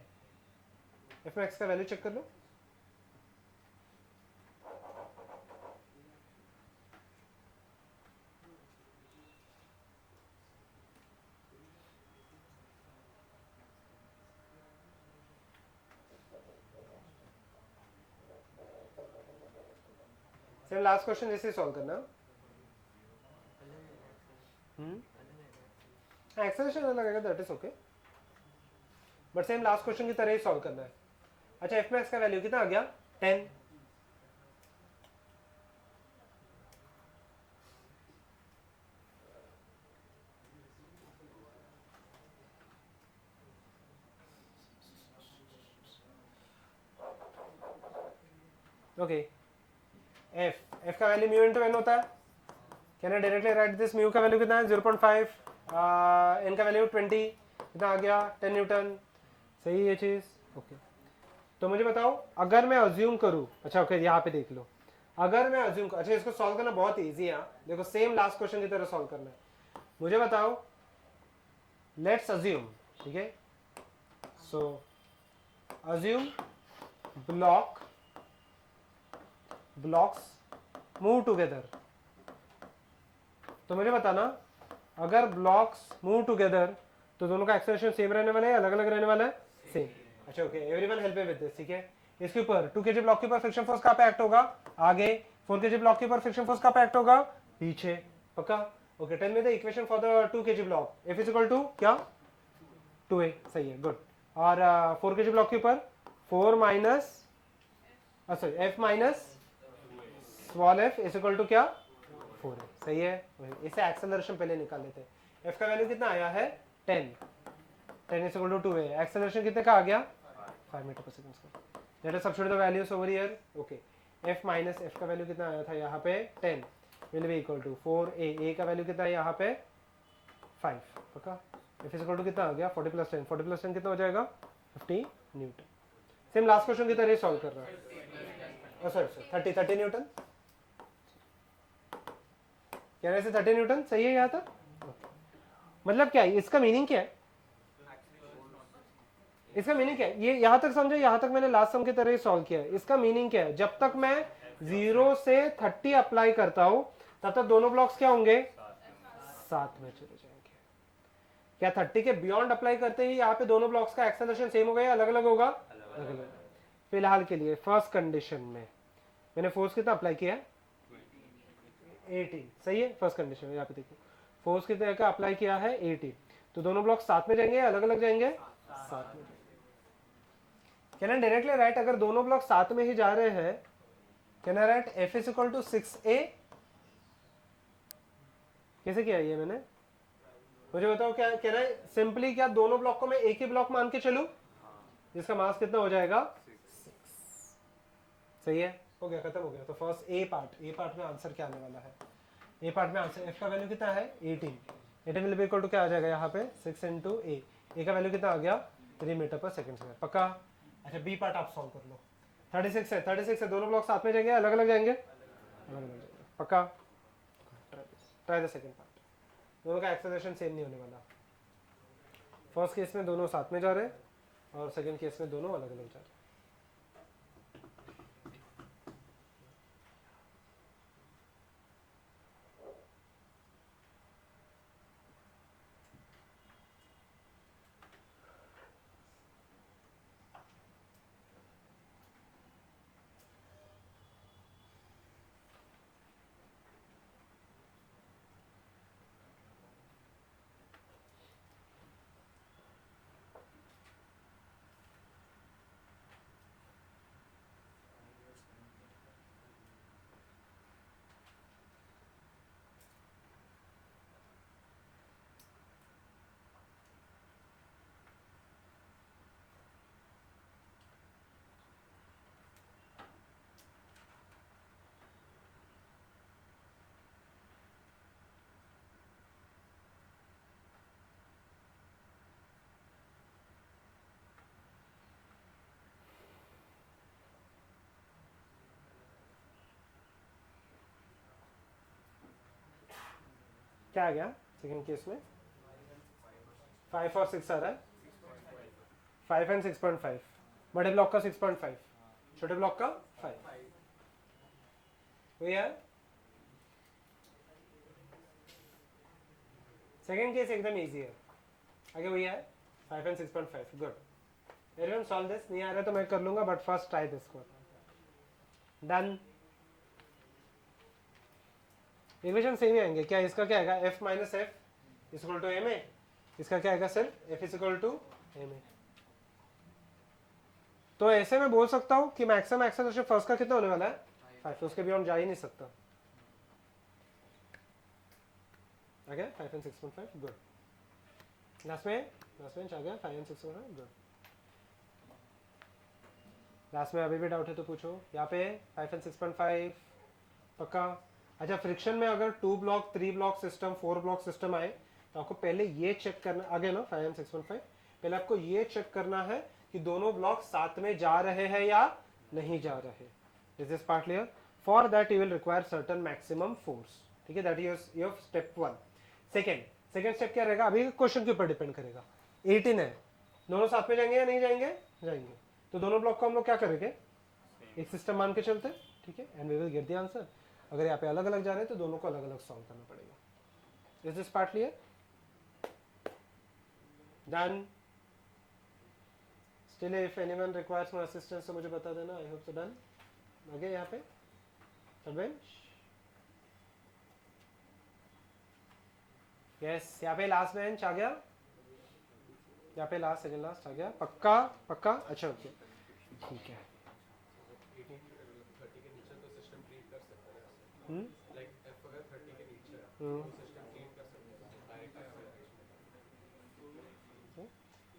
एफ मैक्स का वैल्यू चेक कर लो। सेम लास्ट क्वेश्चन जैसे सॉल्व करना। एक्सेलरेशन अलग आएगा, that is okay, but same last question की तरह ही सॉल्व करना है। अच्छा, एफ मैक्स का वैल्यू कितना आ गया? 10। ओके एफ का वैल्यू म्यू इंटू एन होता है, can I directly right this, mu का वैल्यू कितना है 0.5, एन का वैल्यू 20, कितना आ गया 10 न्यूटन, सही ये चीज। ओके तो मुझे बताओ अगर मैं अज्यूम करूं, अच्छा ओके यहाँ पे देख लो, अगर मैं अज्यूम अच्छा इसको सॉल्व करना बहुत इजी है, देखो सेम लास्ट क्वेश्चन की तरह सॉल्व करना है। मुझे बताओ लेट्स अज्यूम, ठीक है, सो अज्यूम ब्लॉक्स मूव टुगेदर। तो मुझे बताना अगर ब्लॉक्स मूव टुगेदर तो दोनों का एक्सेलरेशन सेम रहने वाला है, अलग अलग रहने वाला है, सेम। अच्छा okay everyone help me with this, ठीक है। इसके ऊपर 2 kg ब्लॉक के ऊपर फ्रिक्शन फोर्स कहां पे एक्ट होगा, आगे, 4 kg ब्लॉक के ऊपर फ्रिक्शन फोर्स कहां पे एक्ट होगा, पीछे, पक्का। Okay tell me the equation for the 2 kg block, F is equal to क्या 2a, सही है, गुड। और 4 kg ब्लॉक के ऊपर 4 minus sorry F minus small f is equal to क्या 4a, सही है। इसे एक्सेलरेशन पहले निकाल लेते हैं। F का वैल्यू कितना आया है 10 is equal to 2a, acceleration कितने का आ गया 5 मीटर पर सेकंड का। Let us substitute the values over here. Okay f minus f का वैल्यू कितना आया था यहाँ पे 10 will be equal to 4a, a का वैल्यू कितना है यहाँ पे 5, पक्का। f इज इक्वल टू कितना आ गया 40 प्लस 10, 40 प्लस 10 कितना हो जाएगा 50 न्यूटन। सेम लास्ट क्वेश्चन की तरह सॉल्व कर रहा है, सॉरी 30 न्यूटन, क्या है 30 न्यूटन, सही है यहाँ तक। मतलब क्या है इसका मीनिंग, क्या है इसका मीनिंग, क्या है ये यहाँ तक समझे, यहाँ तक मैंने लास्ट सम की तरह ही सॉल्व किया है। इसका मीनिंग क्या है, जब तक मैं 0 से 30 अप्लाई करता हूं तब तक दोनों ब्लॉक्स क्या होंगे साथ में चले जाएंगे। क्या 30 के बियॉन्ड अप्लाई करते ही यहाँ पे दोनों ब्लॉक्स का एक्सेलरेशन सेम होगा या अलग अलग होगा, अलग अलग। फिलहाल के लिए फर्स्ट कंडीशन में मैंने फोर्स कितना अप्लाई किया है 18, सही है। फर्स्ट कंडीशन यहाँ पे देखो फोर्स कितने का अप्लाई किया है 18, तो दोनों ब्लॉक साथ में जाएंगे अलग अलग जाएंगे, साथ में। कैन आई डायरेक्टली राइट, अगर दोनों ब्लॉक साथ में ही जा रहे हैं can I write F is equal to 6a। कैसे किया ये मैंने, मुझे बताओ क्या कैन आई सिंपली, क्या दोनों ब्लॉक को मैं एक ही ब्लॉक मान के चलूं जिसका मास कितना हो जाएगा 6, सही है, हो गया, खत्म हो गया। तो फर्स्ट ए पार्ट में आंसर क्या आने वाला है, ए पार्ट में आंसर F का वैल्यू कितना है 18 विल बी इक्वल टू क्या आ जाएगा यहाँ पे 6 इंटू ए का वैल्यू कितना आ गया 3 मीटर पर सेकंड स्क्वायर, पक्का। अच्छा बी पार्ट आप सॉल्व कर लो, 36 है, दोनों ब्लॉक साथ में जाएंगे अलग अलग जाएंगे, अलग अलग जाएंगे, पक्का। ट्राई द सेकंड पार्ट, दोनों का एक्सेलरेशन सेम नहीं होने वाला। फर्स्ट केस में दोनों साथ में जा रहे हैं और सेकंड केस में दोनों अलग अलग जा रहे हैं। क्या आ गया सेकंड केस में 5 और 6 आ रहा है, 5 एंड 6.5, बड़े ब्लॉक का 6.5, छोटे ब्लॉक का 5, वही है। सेकंड केस एकदम इजी है, आगे वही है 5 and 6.5, good. Everyone solve this, नहीं आ रहा तो मैं कर लूंगा but first try this one, done. Equation same ही आएंगे, क्या इसका क्या आएगा F minus F is equal to M a, इसका क्या आएगा सिर्फ F is equal to M a. तो ऐसे मैं बोल सकता हूं कि मैक्सिमम एक्सेलरेशन फर्स्ट का कितना होने वाला है 5, उसके बियॉन्ड जा ही नहीं सकता। Okay 5 and 6.5, good. लास्ट में आ गया 5 एंड 6.5, गुड। क्लास में अभी भी डाउट है तो पूछो। यहाँ पे 5 and 6.5 पक्का। अच्छा, फ्रिक्शन में अगर 2 block 3 block system 4 block system आए तो आपको पहले ये चेक करना, आगे ना 5 and 6.5, पहले आपको ये चेक करना है कि दोनों ब्लॉक साथ में जा रहे हैं या नहीं जा रहे। Is this part clear? For that you will require certain maximum force. ठीक है, that is your step 1। Second step क्या रहेगा, अभी क्वेश्चन के ऊपर डिपेंड करेगा। 18 है, दोनों साथ में जाएंगे या नहीं जाएंगे? जाएंगे। तो दोनों ब्लॉक को हम लोग क्या करेंगे, एक सिस्टम मान के चलते, ठीक है, and we will get the answer. अगर यहाँ पे अलग अलग जा रहे हैं तो दोनों को अलग अलग सॉल्व करना पड़ेगा। Is this part clear? Done. Still if anyone requires my assistance तो मुझे बता देना। आई होप सो। डन। आगे यहाँ पे बेंच, यस, यहाँ पे लास्ट बेंच आ गया, यहाँ पे लास्ट सेकंड लास्ट आ गया। पक्का पक्का? अच्छा ओके, ठीक है।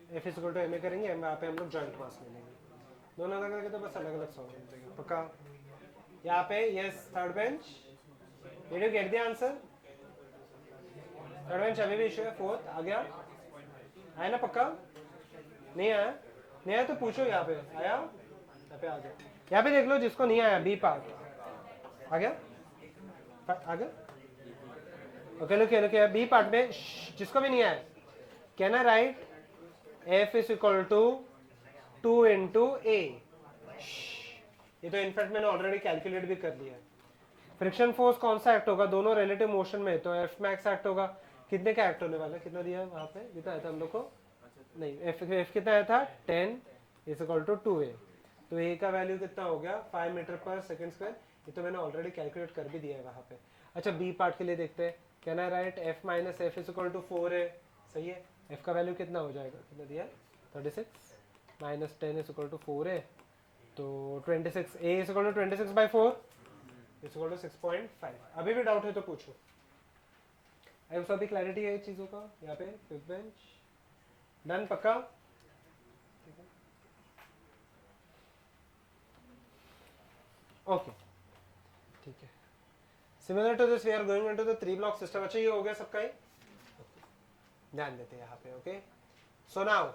F is equal to M A करेंगे, एम पे हम लोग जॉइंट मास ले लेंगे, दोनों अलग अलग तो बस अलग अलग सॉल्व करेंगे। पक्का? यहाँ पे yes, third bench, did you get the answer? Third bench अभी भी इशू है। फोर्थ आ गया, आया ना? पक्का? नहीं आया? नहीं आया तो पूछो। यहाँ पे आया? यहाँ पे आ गया। यहाँ पे देख लो जिसको नहीं आया, बी पार्ट आ गया, आ गया। ओके लुक बी पार्ट में जिसको भी नहीं आया, कहना right F is equal to 2 into a। ये तो इनफैक्ट मैंने ऑलरेडी कैलकुलेट भी कर लिया है। फ्रिक्शन फोर्स कौन सा एक्ट होगा, दोनों रिलेटिव मोशन में, तो एफ मैक्स एक्ट होगा। कितने का एक्ट होने वाला है, कितना दिया है वहां पे, कितना आया था हम लोग को? नहीं, एफ कितना आया था? 10 इज इक्वल टू 2a। तो a का वैल्यू कितना हो गया? 5 मीटर पर सेकंड स्क्वायर। ये तो मैंने ऑलरेडी कैलकुलेट कर भी दिया है वहां पे। अच्छा, बी पार्ट के लिए देखते हैं। कहना है right F minus F is equal to 4 है। सही है। एफ का वैल्यू कितना हो जाएगा, कितना दिया है? 36 माइनस 10 इज इक्वल टू 4 है, तो 26। A is equal to 26/4 is equal to 6.5। अभी भी डाउट है तो पूछो। आई सभी क्लैरिटी है चीजों का। यहाँ पे फिफ्थ बेंच डन। पक्का? ओके, ठीक है। Similar to this we are going into the 3 block system. अच्छा, ये हो गया सबका ही, ध्यान देते हैं यहाँ पे। Okay, so now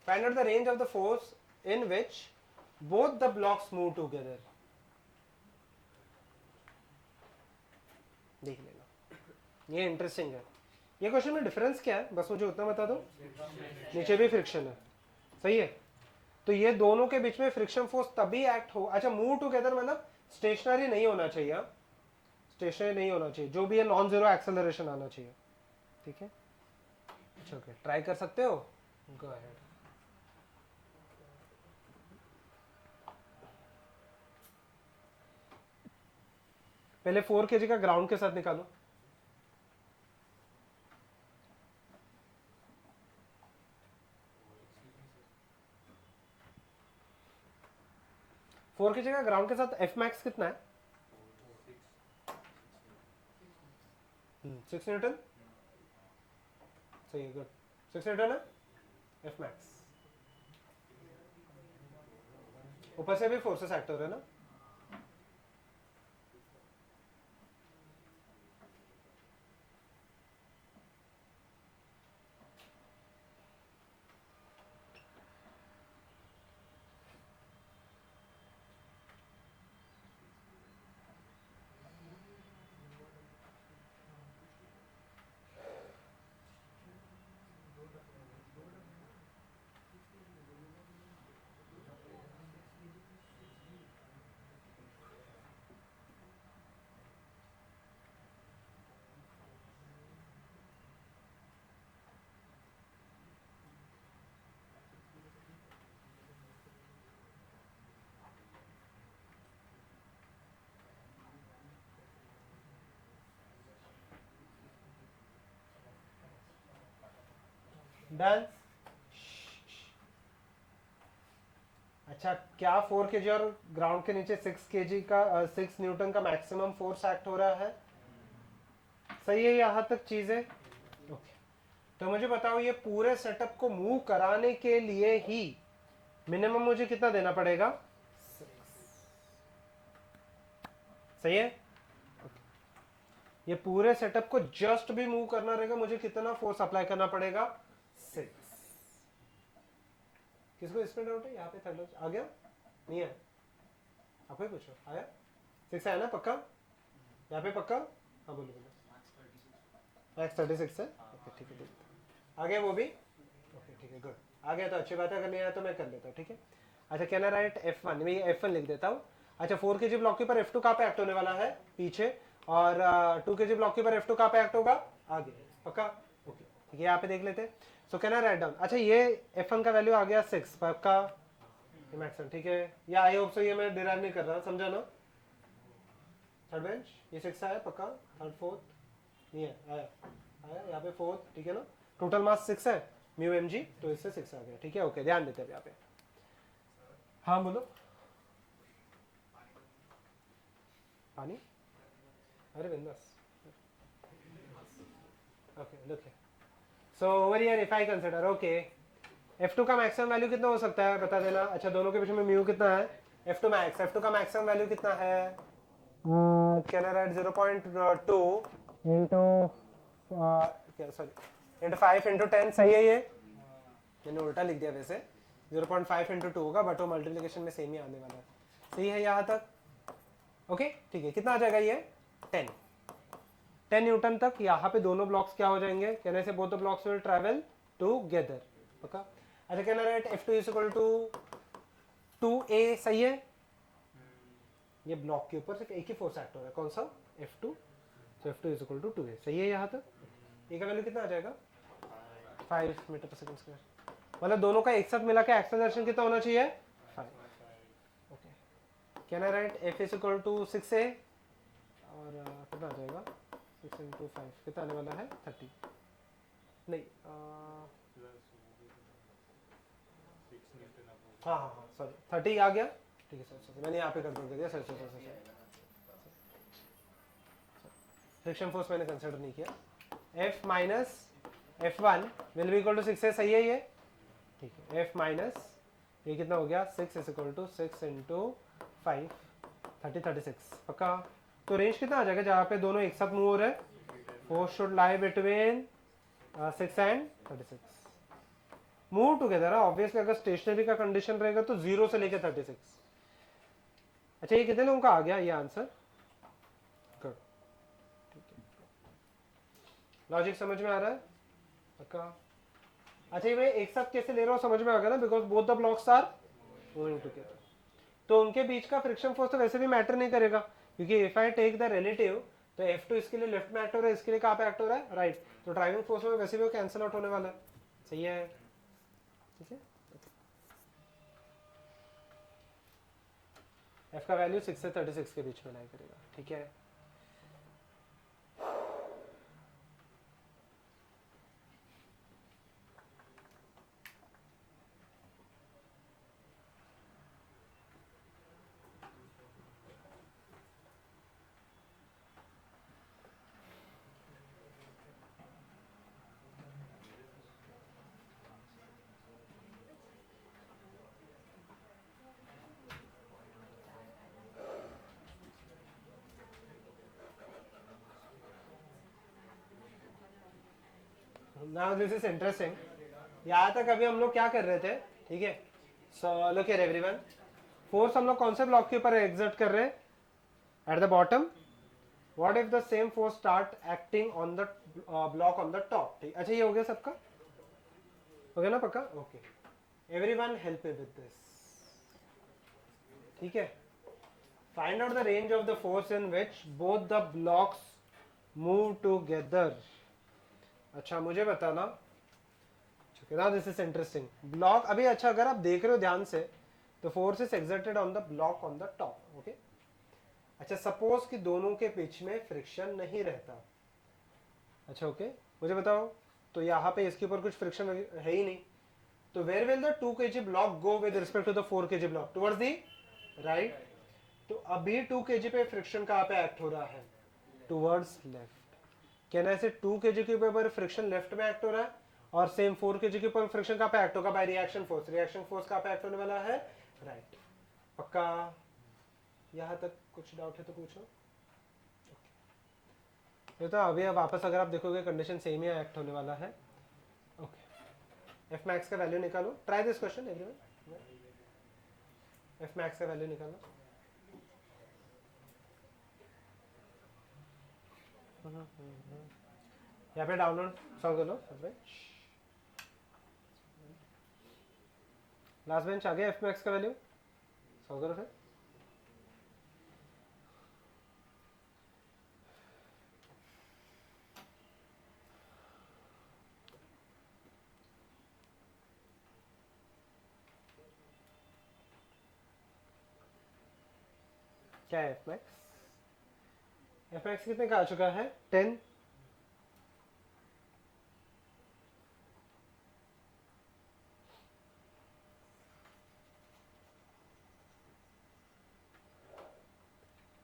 find out the range of the force in which both the blocks move together. देख लेना, ये इंटरेस्टिंग है। ये क्वेश्चन में डिफरेंस क्या है, बस मुझे उतना बता दो। नीचे भी फ्रिक्शन है, सही है। तो ये दोनों के बीच में फ्रिक्शन फोर्स तभी एक्ट हो। अच्छा, मूव टुगेदर मतलब स्टेशनरी नहीं होना चाहिए, स्टेशनरी नहीं होना चाहिए, जो भी है नॉन जीरो एक्सेलरेशन आना चाहिए। ठीक है, अच्छा ओके, ट्राई कर सकते हो, गो अहेड। पहले 4 kg का ग्राउंड के साथ निकालो। फोर की जगह ग्राउंड के साथ एफ मैक्स कितना है? 6 न्यूटन। सही है, गुड। 6 न्यूटन है एफ मैक्स। ऊपर से भी फोर्सेस एक्ट हो रहे हैं ना। डन। अच्छा, क्या 4 kg और ग्राउंड के नीचे 6 kg का 6 न्यूटन का मैक्सिमम फोर्स एक्ट हो रहा है? सही है यहां तक चीजें? ओके, तो मुझे बताओ ये पूरे सेटअप को मूव कराने के लिए ही मिनिमम मुझे कितना देना पड़ेगा? सही है। ये पूरे सेटअप को जस्ट भी मूव करना रहेगा, मुझे कितना फोर्स अप्लाई करना पड़ेगा? 6। किसको इसमें डाउट है? यहाँ पे थर्ड आ गया नहीं है? आपको ही पूछो, आया 6 है ना पक्का? यहाँ पे पक्का? हाँ बोलो बोलो। मैक्स 36 है, ओके ठीक है, आ गया वो भी, ओके ठीक है गुड, आ गया तो अच्छी बात है, अगर नहीं आया तो मैं कर लेता हूँ, ठीक है। अच्छा कैन आई राइट F1, मैं ये F1 लिख देता हूँ। अच्छा 4 kg ब्लॉक के ऊपर F2 कहाँ पे एक्ट होने वाला है? पीछे। और 2 kg ब्लॉक के ऊपर F2 कहाँ पे एक्ट होगा? आगे, पक्का, ओके ठीक है, यहाँ पे देख लेते हैं। सो कैन आई राइट डाउन, अच्छा ये F1 का वैल्यू आ गया 6, पक्का मैक्सिमम, ठीक है। या आई होप सो ये मैं डिराइव नहीं कर रहा, समझा ना? थर्ड बेंच ये 6 आया पक्का, थर्ड फोर्थ नहीं है, आया आया यहाँ पे फोर्थ, ठीक है ना। टोटल मास 6 है म्यू एम जी, तो इससे 6 आ गया, ठीक है ओके। ध्यान देते हैं यहाँ पे, हाँ बोलो। पानी, अरे बिंदास, okay look, so over here if I consider, okay F2 का मैक्सिमम वैल्यू कितना हो सकता है बता देना। अच्छा दोनों के बीच में म्यू कितना है? F2 मैक्स, F2 का मैक्सिमम वैल्यू कितना है? Can I right 0.2 into sorry into 5 into 10, सही है ये? मैंने उल्टा लिख दिया वैसे, 0.5 इंटू 2 होगा, बट वो मल्टीप्लिकेशन में सेम ही आने वाला है, सही है यहाँ तक? ओके ठीक है, कितना आ जाएगा ये? 10 न्यूटन तक। यहाँ पे दोनों ब्लॉक्स क्या हो जाएंगे? कहने से both the blocks will travel together, पक्का। अच्छा कहना right F2 is equal to 2A, सही है? ये ब्लॉक के ऊपर सिर्फ एक ही फोर्स एक्ट हो रहा है, कौन सा? F2, तो F2 is equal to 2A, सही है यहाँ तक? ए का वैल्यू कितना आ जाएगा? 5 मीटर पर सेकंड स्क्वायर, मतलब दोनों का एक साथ मिला के एक्सेलरेशन कितना होना चाहिए? 5, okay. Can I write F is equal to 6A, और कितना आ जाएगा? 6 इंटू 5 कितना आने वाला है? 30, नहीं हाँ हाँ हाँ सॉरी 30 आ गया, ठीक है सर, मैंने यहाँ पे कंसिडर कर दिया, सर फ्रिक्शन फोर्स मैंने कंसिडर नहीं किया। F minus F1 will be equal to 6 है, सही है ये? ठीक है, F माइनस ये कितना हो गया? 6 इज इक्वल टू 6 इंटू 5, 36, पक्का। तो रेंज कितना आ जाएगा जहाँ पे दोनों एक साथ मूव हो रहे हैं? Force should lie between 6 and 36, move together. Obviously अगर स्टेशनरी का कंडीशन रहेगा तो 0 से लेकर 36। अच्छा ये कितने लोगों का आ गया ये आंसर? गुड, ठीक है, लॉजिक समझ में आ रहा है पक्का? अच्छा ये मैं एक साथ कैसे ले रहा हूँ समझ में आ गया ना, because both the blocks are moving together, तो उनके बीच का फ्रिक्शन फोर्स तो वैसे भी मैटर नहीं करेगा, क्योंकि if I take the relative तो F2 इसके लिए लेफ्ट में एक्ट हो रहा है, इसके लिए कहाँ पे एक्ट हो रहा है? राइट, तो ड्राइविंग फोर्स में वैसे भी वो कैंसिल आउट होने वाला है, सही है? ठीक है, F का वैल्यू 6 से 36 के बीच में लाई करेगा, ठीक है। Now this is interesting. यहाँ तक अभी हम लोग क्या कर रहे थे, ठीक है। So look here everyone, force हम लोग कौन से ब्लॉक के ऊपर एग्जर्ट कर रहे हैं? At the bottom. What if the same force start acting on the block on the top? ठीक, अच्छा ये हो गया सबका, हो गया ना पक्का? Okay, everyone help me with this, ठीक है। Find out the range of the force in which both the blocks move together. अच्छा मुझे बताना, now this is interesting. Block अभी, अच्छा अगर आप देख रहे हो ध्यान से तो force is exerted on the block on the top, okay. अच्छा सपोज कि दोनों के बीच में फ्रिक्शन नहीं रहता, अच्छा ओके मुझे बताओ, तो यहाँ पे इसके ऊपर कुछ फ्रिक्शन है ही नहीं, तो where will the 2 kg block go with respect to the 4 kg block? Towards the right. तो अभी 2 kg पे फ्रिक्शन कहाँ पे एक्ट हो रहा है? Towards left. कहना ऐसे 2 kg के ऊपर फ्रिक्शन लेफ्ट में एक्ट हो रहा है, और सेम 4 kg के ऊपर फ्रिक्शन कहाँ पे एक्ट होगा? By reaction force. Reaction force कहाँ पे एक्ट होने वाला है? राइट, पक्का? यहाँ तक कुछ डाउट है तो पूछो। ये तो अभी वापस अगर आप देखोगे कंडीशन सेम ही एक्ट होने वाला है। ओके, एफ मैक्स का वैल्यू निकालो, try this question everyone. F max का वैल्यू निकालो। यहाँ पे डाउनलोड सॉल्व कर लो। लास्ट बेंच आ गया, एफ मैक्स का वैल्यू सॉल्व करो फिर। क्या है एफ मैक्स? एफ मैक्स कितने का आ चुका है? 10।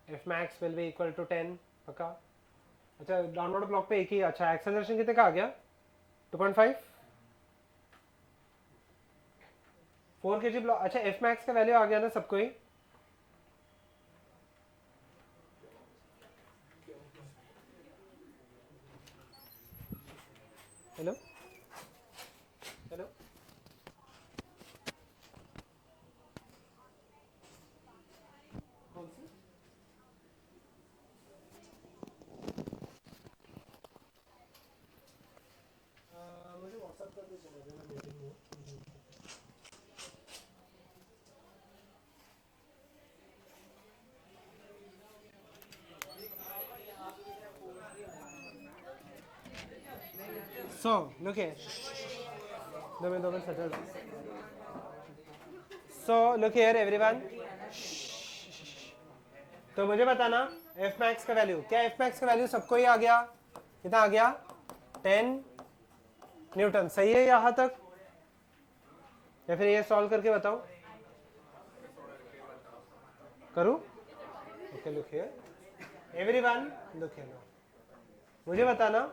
F max will be equal to 10 पक्का। अच्छा डाउनलोड ब्लॉक पे एक ही, अच्छा एक्सेलरेशन कितने का आ गया? 2.5 4 kg ब्लॉक। अच्छा एफ मैक्स का वैल्यू आ गया ना सबको ही? हेलो हेलो मुझे व्हाट्सएप कर दीजिए, मैं मीटिंग में। So look here. 2 minutes settled. So look here everyone. तो मुझे बताना एफ मैक्स का वैल्यू क्या? एफ मैक्स का वैल्यू सबको ही आ गया, कितना आ गया? 10 न्यूटन। सही है यहाँ तक? या फिर ये सॉल्व करके बताओ, करूँ? Okay look here everyone, look here now. मुझे बताना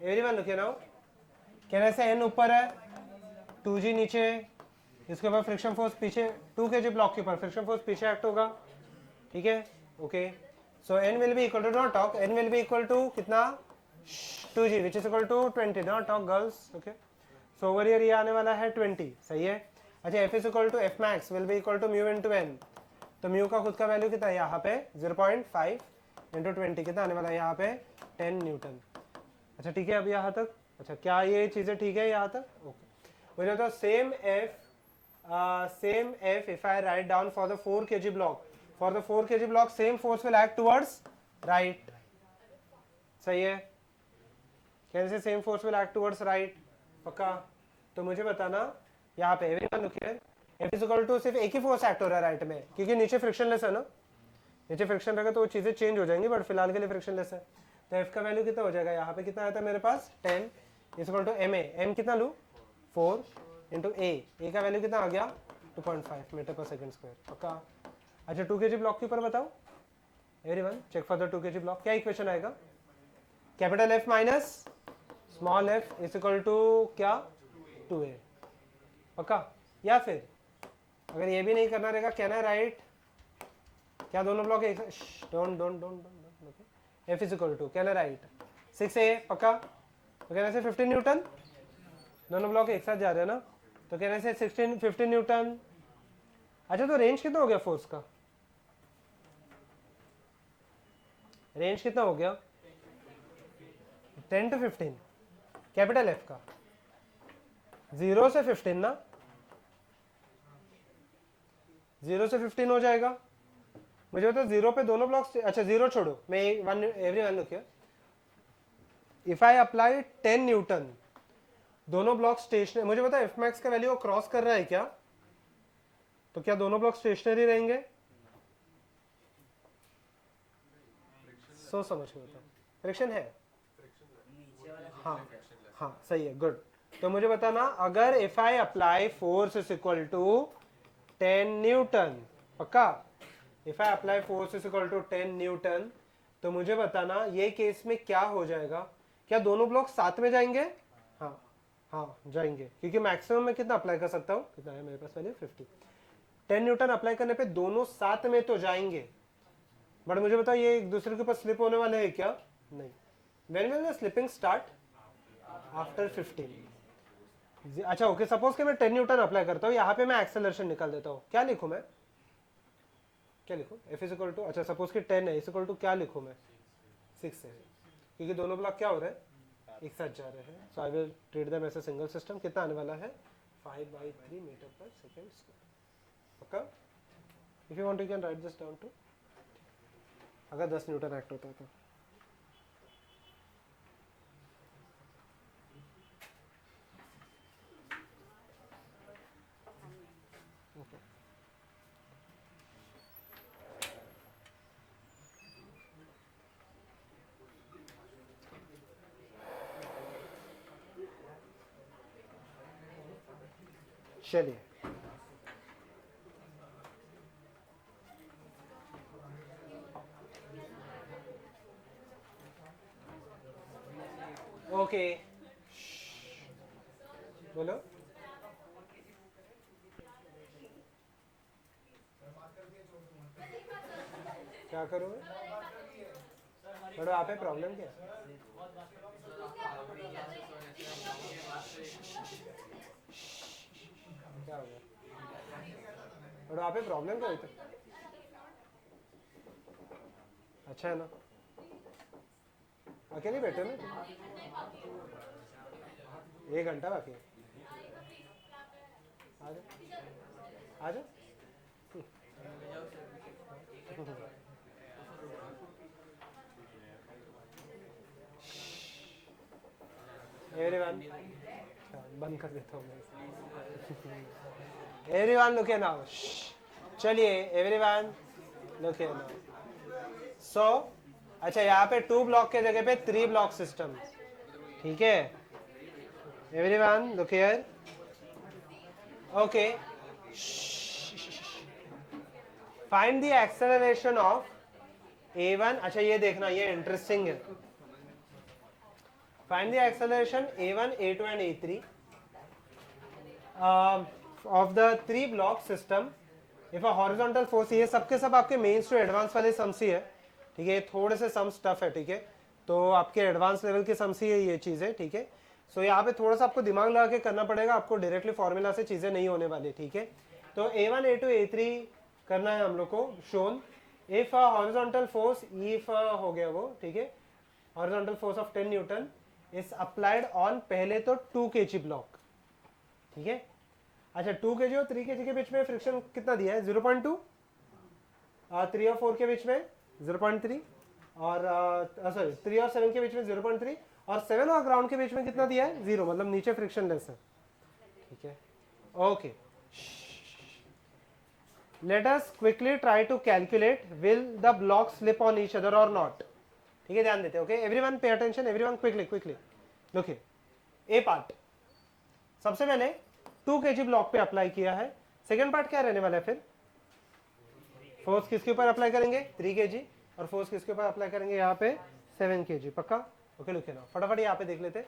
एवरीवन, लुक हियर नाउ। कहने से एन ऊपर है, 2g नीचे, इसके ऊपर फ्रिक्शन फोर्स पीछे, 2 kg ब्लॉक के ऊपर फ्रिक्शन फोर्स पीछे एक्ट होगा, ठीक है? Okay, so N will be equal to, not talk, N will be equal to कितना? 2g which is equal to 20, not talk girls. Okay, so over here ये आने वाला है 20, सही है? अच्छा F is equal to F max will be equal to mu into N. तो म्यू का खुद का वैल्यू कितना है यहाँ पे? 0.5 इंटू 20 कितना आने वाला है यहाँ पे? 10 न्यूटन। अच्छा ठीक है अभी यहाँ तक? अच्छा क्या ये चीजें ठीक है यहाँ तक? ओके, मुझे तो same F if I write down for the 4 kg block, for the 4 kg block same force will act towards right, सही है? कैसे same force will act towards right पक्का? तो मुझे बताना यहाँ पे everyone look here, F is equal to, सिर्फ एक ही फोर्स एक्ट हो रहा है राइट में, क्योंकि नीचे फ्रिक्शनलेस है ना, नीचे फ्रिक्शन रहेगा तो वो चीजें चेंज हो जाएंगी, बट फिलहाल के लिए फ्रिक्शनलेस है। तो एफ का वैल्यू कितना हो जाएगा यहाँ पे? कितना आया था मेरे पास? 10 is equal to M A, M कितना लूँ? 4 इंटू ए का वैल्यू कितना आ गया? 2.5 मीटर पर सेकंड स्क्वायर पक्का। अच्छा 2 kg ब्लॉक के ऊपर बताओ everyone, check for the 2 kg block. क्या इक्वेशन आएगा? Capital F minus small F is equal to क्या? 2a पक्का। या फिर अगर ये भी नहीं करना रहेगा, कहना है राइट, क्या दोनों ब्लॉक एक, don't don't don't don't, F is equal to कहना राइट 6a पक्का। तो कहने से 15 न्यूटन, दोनों ब्लॉक एक साथ जा रहे हैं ना, तो कहने से 15 न्यूटन। अच्छा तो रेंज कितना हो गया फोर्स का? रेंज कितना हो गया? 10 to 15 कैपिटल एफ का, 0 से 15 ना, 0 से 15 हो जाएगा। मुझे बताओ 0 पे दोनों ब्लॉक्स, अच्छा 0 छोड़ो, मैं everyone look here, if I apply 10 Newton, दोनों ब्लॉक स्टेशनरी, मुझे बताओ एफ मैक्स का वैल्यू क्रॉस कर रहा है क्या? तो क्या दोनों ब्लॉक स्टेशनरी रहेंगे? समझ के बताओ, फ्रिक्शन है? हाँ हाँ सही है, गुड। तो मुझे बताना अगर if I apply force is equal to 10 newton पक्का, if I apply force is equal to 10 newton, तो मुझे बताना ये केस में क्या हो जाएगा? क्या दोनों ब्लॉक साथ में जाएंगे? हाँ हाँ जाएंगे, क्योंकि मैक्सिमम में कितना अप्लाई कर सकता हूँ? कितना है मेरे पास वैल्यू? 50। 10 न्यूटन अप्लाई करने पे दोनों साथ में तो जाएंगे, बट मुझे बताओ ये एक दूसरे के ऊपर स्लिप होने वाले हैं क्या? नहीं, when will the slipping start? After 15। अच्छा ओके, सपोज कि मैं 10 न्यूटन अप्लाई करता हूँ, यहाँ पे मैं एक्सेलरेशन निकाल देता हूँ, क्या लिखूँ मैं? क्या लिखूँ? F इज इक्वल टू, अच्छा सपोज कि 10 है, इज इक्वल टू क्या लिखूँ मैं? 6 है, क्योंकि दोनों ब्लॉक क्या हो रहे हैं? एक साथ जा रहे हैं। So I will treat them as a single system. कितना आने वाला है? 5/3 मीटर पर सेकेंड स्क्वायर। पक्का? If you want you can write this down too, अगर 10 न्यूटन एक्ट होता है तो। चलिए, ओके बोलो। क्या करूँ मैं? बड़ो आप है, प्रॉब्लम क्या है? क्या हो गया? बड़ो आप है, प्रॉब्लम क्या हुई तो? अच्छा है ना, अकेले बैठे ना? 1 घंटा बाकी है, आ जाओ आ जाओ। एवरीवन, बंद कर देता हूँ मैं। Everyone look here now. चलिए एवरीवन लुक हियर नाउ। सो अच्छा, यहाँ पे 2 ब्लॉक के जगह पे 3 ब्लॉक सिस्टम, ठीक है? Everyone look here, okay. Find the acceleration of a1। अच्छा ये देखना, ये इंटरेस्टिंग है। Find the acceleration a1, a2 and a3 of the 3 block system if a horizontal force। ये सबके सब आपके मेन्स टू एडवांस वाले सम्स ही है, ठीक है? थोड़े से सम्स टफ है, ठीक है? तो आपके एडवांस लेवल के सम्स ही है ये चीज़ें, ठीक है? सो यहाँ पे थोड़ा सा आपको दिमाग लगा के करना पड़ेगा, आपको डायरेक्टली फॉर्मूला से चीज़ें नहीं होने वाली, ठीक है? तो a1, a2, a3 करना है हम लोग को। Shown if horizontal force, if हो गया वो, ठीक है? Horizontal force of 10 Newton is applied on, पहले तो 2 kg ब्लॉक, ठीक है? अच्छा 2 kg और 3 kg के बीच में फ्रिक्शन कितना दिया है? 0.2। 3 और 4 के बीच में 0.3, और सॉरी 3 और 7 के बीच में 0.3, और 7 और ग्राउंड के बीच में कितना दिया है? 0, मतलब नीचे फ्रिक्शन लेस है, ठीक है? Okay, let us quickly try to calculate will the block slip on each other और नॉट, ठीक है? ध्यान देते, okay everyone pay attention, everyone quickly quickly look here. A part सबसे पहले 2 kg ब्लॉक पे अप्लाई किया है। सेकंड पार्ट क्या रहने वाला है? फिर फोर्स किसके ऊपर अप्लाई करेंगे? 3 kg, और फोर्स किसके ऊपर अप्लाई करेंगे? यहाँ पे 7 kg। पक्का? ओके लुक हियर नाउ, फटाफट यहाँ पे देख लेते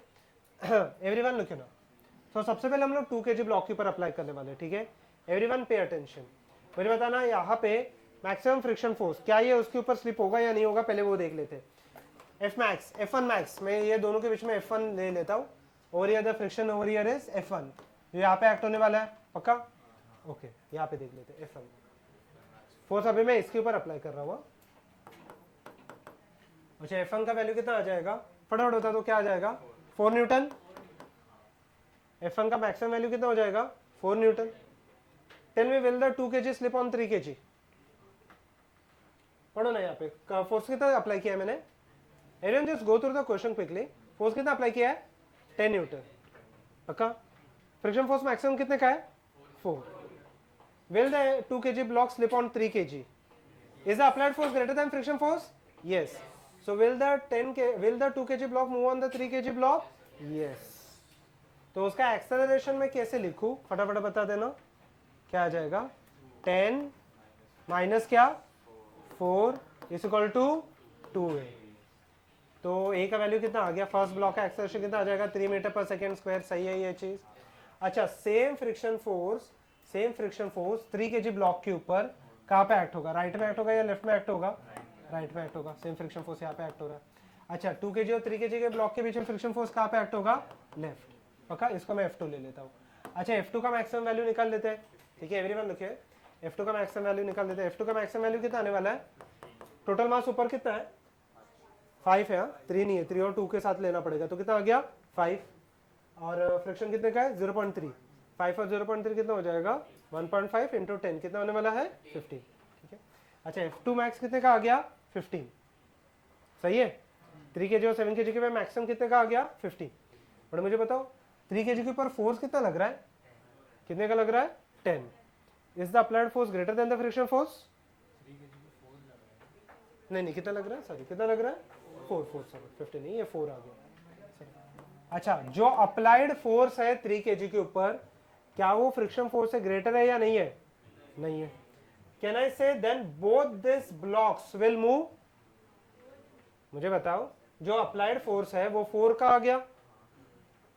एवरीवन लुक हियर नाउ। तो सबसे पहले हम लोग 2 kg ब्लॉक के ऊपर अप्लाई करने वाले, ठीक है? एवरीवन पे अटेंशन, मुझे बताना यहाँ पे मैक्सिमम फ्रिक्शन फोर्स क्या ये उसके ऊपर स्लिप होगा या नहीं होगा, पहले वो देख लेते। एफ मैक्स, F1 मैक्स, मैं ये दोनों के बीच में F1 ले लेता हूँ। Over here the friction over here is F1, जो यहाँ पे एक्ट होने वाला है। पक्का? ओके यहाँ पे देख लेते F1 फोर्स, अभी मैं इसके ऊपर अप्लाई कर रहा हूँ। अच्छा F1 का वैल्यू कितना आ जाएगा? फटाफट होता तो क्या आ जाएगा? 4 न्यूटन। F1 का मैक्सिमम वैल्यू कितना हो जाएगा? 4 newton. Tell me will the 2 kg slip on 3 kg? पढ़ो ना यहाँ पे फोर्स कितना अप्लाई किया है मैंने? Everyone just go through the question quickly. Force कितना अप्लाई किया है? 10 न्यूटन। पक्का? फ्रिक्शन फोर्स मैक्सिमम कितने का है? 4। Will the 2 kg block slip on 3 kg? Is the applied force greater then friction force? Yes. So will the 2 kg block move on the 3 kg block? Yes. तो उसका acceleration में कैसे लिखूं? फटाफट बता देना, क्या आ जाएगा? 10 माइनस क्या? 4 इज इक्वल टू 2a। तो a का वैल्यू कितना आ गया? फर्स्ट ब्लॉक का एक्सेलरेशन कितना आ जाएगा? 3 मीटर पर सेकेंड स्क्वायर। सही है ये चीज। अच्छा same friction force 3 kg block के ऊपर कहाँ पे एक्ट होगा? राइट में एक्ट होगा या लेफ्ट में एक्ट होगा? राइट में एक्ट होगा। सेम फ्रिक्शन फोर्स यहाँ पे एक्ट हो रहा है। अच्छा 2 kg और 3 kg के ब्लॉक के बीच में फ्रिक्शन फोर्स कहाँ पे एक्ट होगा? लेफ्ट। पक्का? इसको मैं F2 ले लेता हूँ। अच्छा F2 का मैक्सिमम वैल्यू निकाल लेते हैं। ठीक है एवरीवन लिखिए, F2 का मैक्सिमम वैल्यू निकाल लेते हैं। F2 का मैक्सिमम वैल्यू कितना आने वाला है? टोटल मास ऊपर कितना है? 5 है, 3 नहीं है, 3 और 2 के साथ लेना पड़ेगा, तो कितना आ गया? 5। और फ्रिक्शन कितने का है? 0.3। 5 और 0.3 कितना हो जाएगा? 1.5 इंटू 10 कितना होने वाला है? 15। ठीक है। अच्छा F2 मैक्स कितने का आ गया? 15। सही है। 3 kg और 7 kg के मैक्सिमम कितने का आ गया? 15। बट मुझे बताओ 3 kg के ऊपर फोर्स कितना लग रहा है? कितने का लग रहा है? 10। Is the applied force greater than the friction force? नहीं कितना लग रहा है? सॉरी कितना लग रहा है? 4 सॉरी 15 नहीं, ये 4 आ गया। अच्छा जो अप्लाइड फोर्स है 3 kg के ऊपर, क्या वो फ्रिक्शन फोर्स से ग्रेटर है या नहीं है? नहीं है। Can I say then both this blocks will move? मुझे बताओ जो अप्लाइड फोर्स है वो 4 का आ गया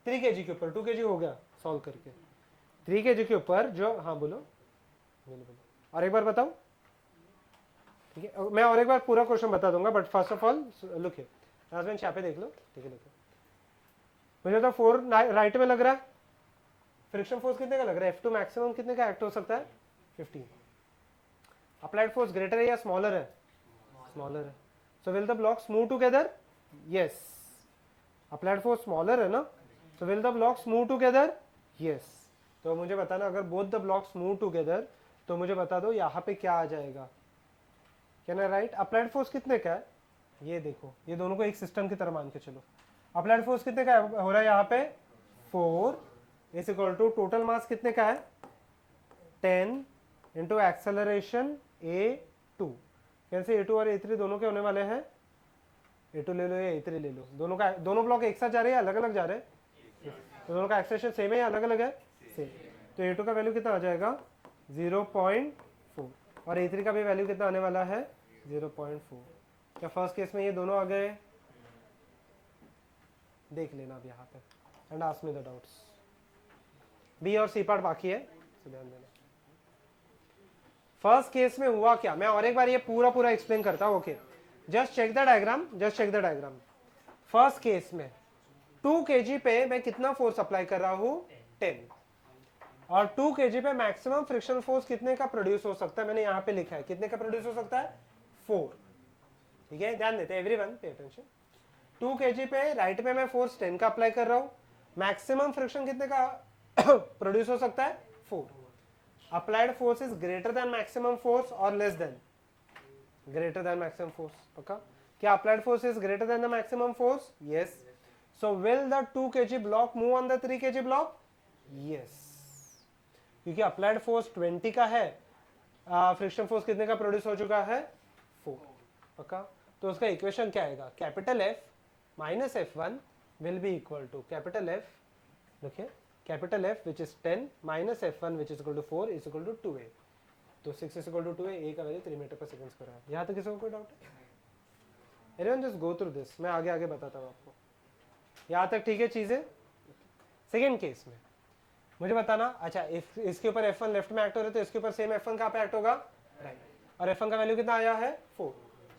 3 kg के ऊपर, 2 kg हो गया सॉल्व करके। 3 kg के ऊपर जो, हाँ बोलो और एक बार बताओ। ठीक है मैं और एक बार पूरा क्वेश्चन बता दूंगा, but first of all look है राजवंश यहाँ पे देख लो। ठीक है देखो, मुझे तो 4 राइट में लग रहा है। फ्रिक्शन फोर्स कितने का लग रहा है? F2 मैक्सिमम कितने का एक्ट हो सकता है? 15। अप्लाइड फोर्स ग्रेटर है या स्मॉलर है? स्मॉलर है। सो will the blocks move together? Yes. Applied force smaller है ना, सो will the blocks move together? Yes. तो मुझे बताना अगर both the blocks move together तो मुझे बता दो यहाँ पे क्या आ जाएगा। Can I right applied force कितने का है? ये देखो, ये दोनों को एक सिस्टम की तरह मान के चलो। अप्लाइड फोर्स कितने का हो रहा है यहाँ पे? 4 is equal to total mass कितने का है? 10 इंटू एक्सेलरेशन A2। कैसे A2 और A3 दोनों के होने वाले हैं? A2 ले लो या A3 ले लो, दोनों ब्लॉक एक साथ जा रहे हैं अलग अलग जा रहे हैं? तो दोनों का एक्सेलरेशन सेम है या अलग अलग है? सेम। तो A2 का वैल्यू कितना आ जाएगा? 0.4 और A3 का भी वैल्यू कितना आने वाला है? 0.4। क्या फर्स्ट केस में ये दोनों आ गए? देख लेना अब यहाँ पे and ask me the doubts. B और सी पार्ट बाकी है, तो ध्यान देना। फर्स्ट केस में हुआ क्या, मैं और एक बार ये पूरा एक्सप्लेन करता हूँ। Okay just check the diagram, just check the diagram. First case में 2 kg पे मैं कितना फोर्स अप्लाई कर रहा हूँ? 10। और 2 kg पे मैक्सिमम फ्रिक्शन फोर्स कितने का प्रोड्यूस हो सकता है? मैंने यहाँ पे लिखा है कितने का प्रोड्यूस हो सकता है? 4। ठीक है ध्यान देते हैं एवरीवन, पे अटेंशन। 2 kg पे राइट पे मैं फोर्स 10 का अप्लाई कर रहा हूँ, मैक्सिमम फ्रिक्शन कितने का प्रोड्यूस हो सकता है? 4। Applied force is greater than maximum force और less than? Greater than maximum force. पक्का? क्या applied force is greater than the maximum force? Yes. So will the 2 kg block move on the 3 kg block? Yes, क्योंकि applied force 20 का है, friction force कितने का produce हो चुका है? 4। पक्का? तो उसका इक्वेशन क्या आएगा? Capital F minus F1 will be equal to capital F, देखिए capital F which is 10 minus F1 which is equal to 4 is equal to 2A। तो 6 is equal to 2A, A का value 3 metre per second square है। यहाँ तक किसी को कोई doubt है? Everyone just go through this, मैं आगे बताता हूँ आपको। यहाँ तक ठीक है चीजें? सेकेंड केस में मुझे बताना, अच्छा इसके ऊपर F1 लेफ्ट में एक्ट हो रहा है तो इसके ऊपर सेम F1 कहाँ पे एक्ट होगा? राइट। और F1 का वैल्यू कितना आया है? 4।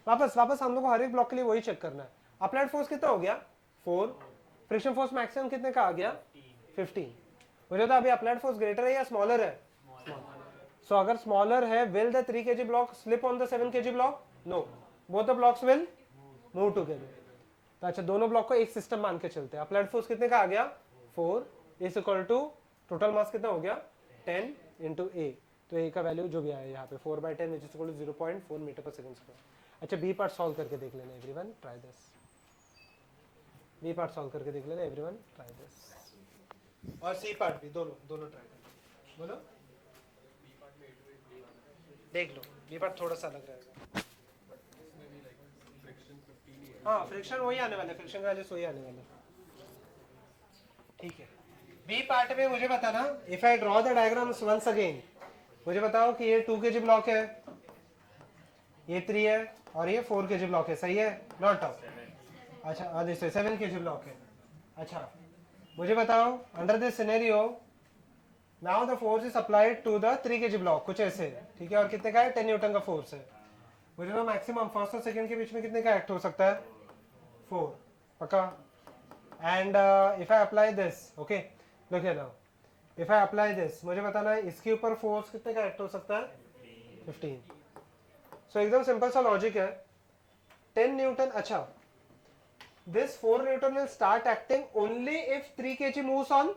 वापस हम लोग को हर एक ब्लॉक के लिए वही चेक करना है। अप्लाइड फोर्स कितना हो गया? 4। फ्रिक्शन फोर्स मैक्सिमम कितने का आ गया? 15। मुझे तो अभी अप्लाइड फोर्स ग्रेटर है या स्मॉलर है? सो अगर स्मॉलर है, will the 3 kg block slip on the 7 kg block? No, both the blocks will move together. तो अच्छा दोनों ब्लॉक को एक सिस्टम मान के चलते हैं। अप्लाइड फोर्स कितने का आ गया? 4 is equal to total mass कितना हो गया? 10 इंटू A। तो A का वैल्यू जो भी आया यहाँ पे 4/10 which is equal to 0.4 metre per second square. अच्छा बी पार्ट सॉल्व करके देख लेना everyone, try this. B part solve करके देख लेना एवरीवन, ट्राई दिस। और सी पार्ट भी, दोनों ट्राई करना। बोलो देख लो, बी पार्ट थोड़ा सा अलग रहेगा। हाँ फ्रिक्शन वही आने वाला है, फ्रिक्शन का वैल्यू वही आने वाला है। ठीक है बी पार्ट में मुझे बताना, if I draw the diagrams once again, मुझे बताओ कि ये 2 kg ब्लॉक है, ये 3 है और ये 4 kg ब्लॉक है, सही है? नॉट ऑफ, अच्छा जैसे 7 kg ब्लॉक है। अच्छा मुझे बताओ under this scenario now the force is applied to the 3 kg block, कुछ ऐसे, ठीक है? और कितने का है? 10 न्यूटन का फोर्स है। मुझे तो मैक्सिमम फर्स्ट और सेकंड के बीच में कितने का एक्ट हो सकता है? 4 पक्का. And if I apply this, okay look here now, if I apply this, मुझे बताना है इसके ऊपर फोर्स कितने का एक्ट हो सकता है? 15. सो एकदम सिंपल सा लॉजिक है. 10 न्यूटन, अच्छा this 4 Newton will start acting only if 3 kg moves on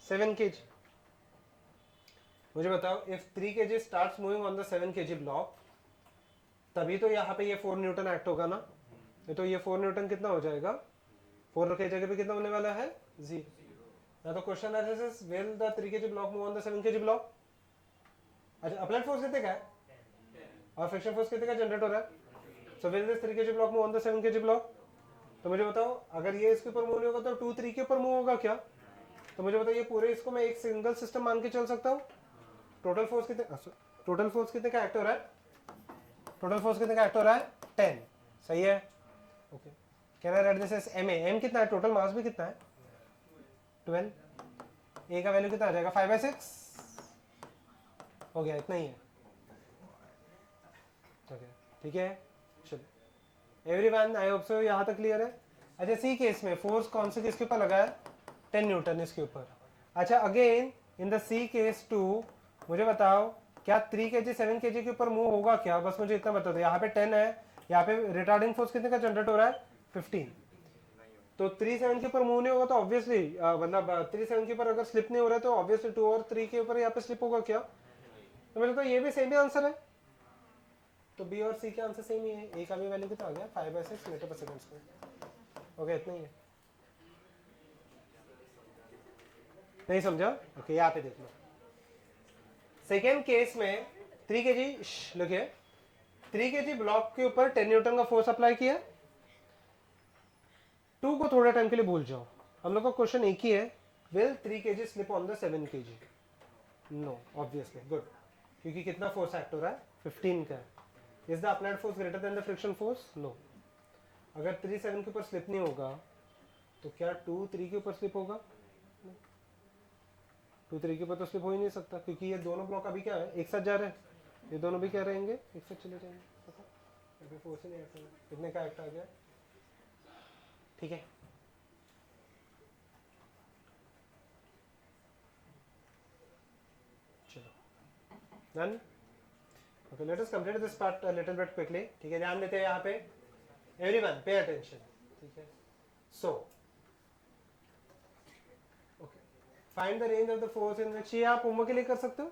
7 kg. मुझे बताओ if 3 kg starts moving on the 7 kg block, तभी तो यहाँ पे ये 4 न्यूटन एक्ट होगा ना. ये तो ये 4 न्यूटन कितना हो जाएगा? 4 के जगह पे कितना होने वाला है? 0. ना तो question analysis, will the 3 kg block move on the 7 kg block? अच्छा अप्लाइड फोर्स कितने का है और फ्रिक्शन फोर्स कितने का जनरेट हो रहा है? सो will this 3 kg block move on the 7 kg block? तो मुझे बताओ अगर ये इसके ऊपर मूव नहीं होगा तो 2 3 के ऊपर मूव होगा क्या? तो मुझे बताओ ये पूरे इसको मैं एक सिंगल सिस्टम मान के चल सकता हूँ. टोटल फोर्स कितने का एक्ट हो रहा है? टोटल फोर्स कितने का एक्ट हो रहा है? 10. सही है. Okay can I write this as M. M कितना है? टोटल मास भी कितना है? 12. ए का वैल्यू कितना आ जाएगा? 5/6 हो गया. इतना ही है. ठीक है चलो एवरीवन, आई होप सो यहाँ तक क्लियर है. अच्छा सी केस में फोर्स कौन से किसके ऊपर लगा है? 10 न्यूटन इसके ऊपर. अच्छा again in the C case 2 मुझे बताओ क्या 3 kg 7 kg के ऊपर मूव होगा क्या? बस मुझे इतना बता दो. यहाँ पे 10 है, यहाँ पे रिटार्डिंग फोर्स कितने का जनरेट हो रहा है? 15. तो 3 7 के ऊपर मूव नहीं होगा तो ऑब्वियसली मतलब 3 7 के ऊपर अगर स्लिप नहीं हो रहा है तो ऑब्वियसली 2 और 3 के ऊपर यहाँ पे स्लिप होगा क्या? तो मुझे तो ये भी सेम ही आंसर है. तो बी और सी के आंसर सेम ही है. ए का भी वैल्यू कितना आ गया? 5/6 metre per second square. Okay इतना ही है. नहीं समझा? ओके यहाँ पे देख लो. सेकेंड केस में 3 kg लुकिए 3 kg ब्लॉक के ऊपर 10 न्यूटन का फोर्स अप्लाई किया. 2 को थोड़ा टाइम के लिए भूल जाओ. हम लोग का क्वेश्चन एक ही है. Will 3 kg slip on the 7 kg? No obviously. Good. क्योंकि कितना फोर्स एक्ट हो रहा है? 15 का. Is the applied force greater than the friction force? No. अगर 3 7 के ऊपर स्लिप नहीं होगा तो क्या 2 3 के ऊपर स्लिप होगा? 2 3 के ऊपर तो स्लिप हो ही नहीं सकता क्योंकि ये दोनों ब्लॉक अभी क्या है? एक साथ जा रहे हैं. ये दोनों भी क्या रहेंगे? एक साथ चले जाएंगे. अभी फोर्स ही नहीं एक्ट. कितने का एक्ट आ गया? ठीक है. चलो done. Okay let us complete this part a little bit quickly. ठीक है ध्यान देते हैं यहाँ पे. Everyone pay attention. ठीक है. So find the range of the force in which. ये आप होमवर्क के लिए कर सकते हो.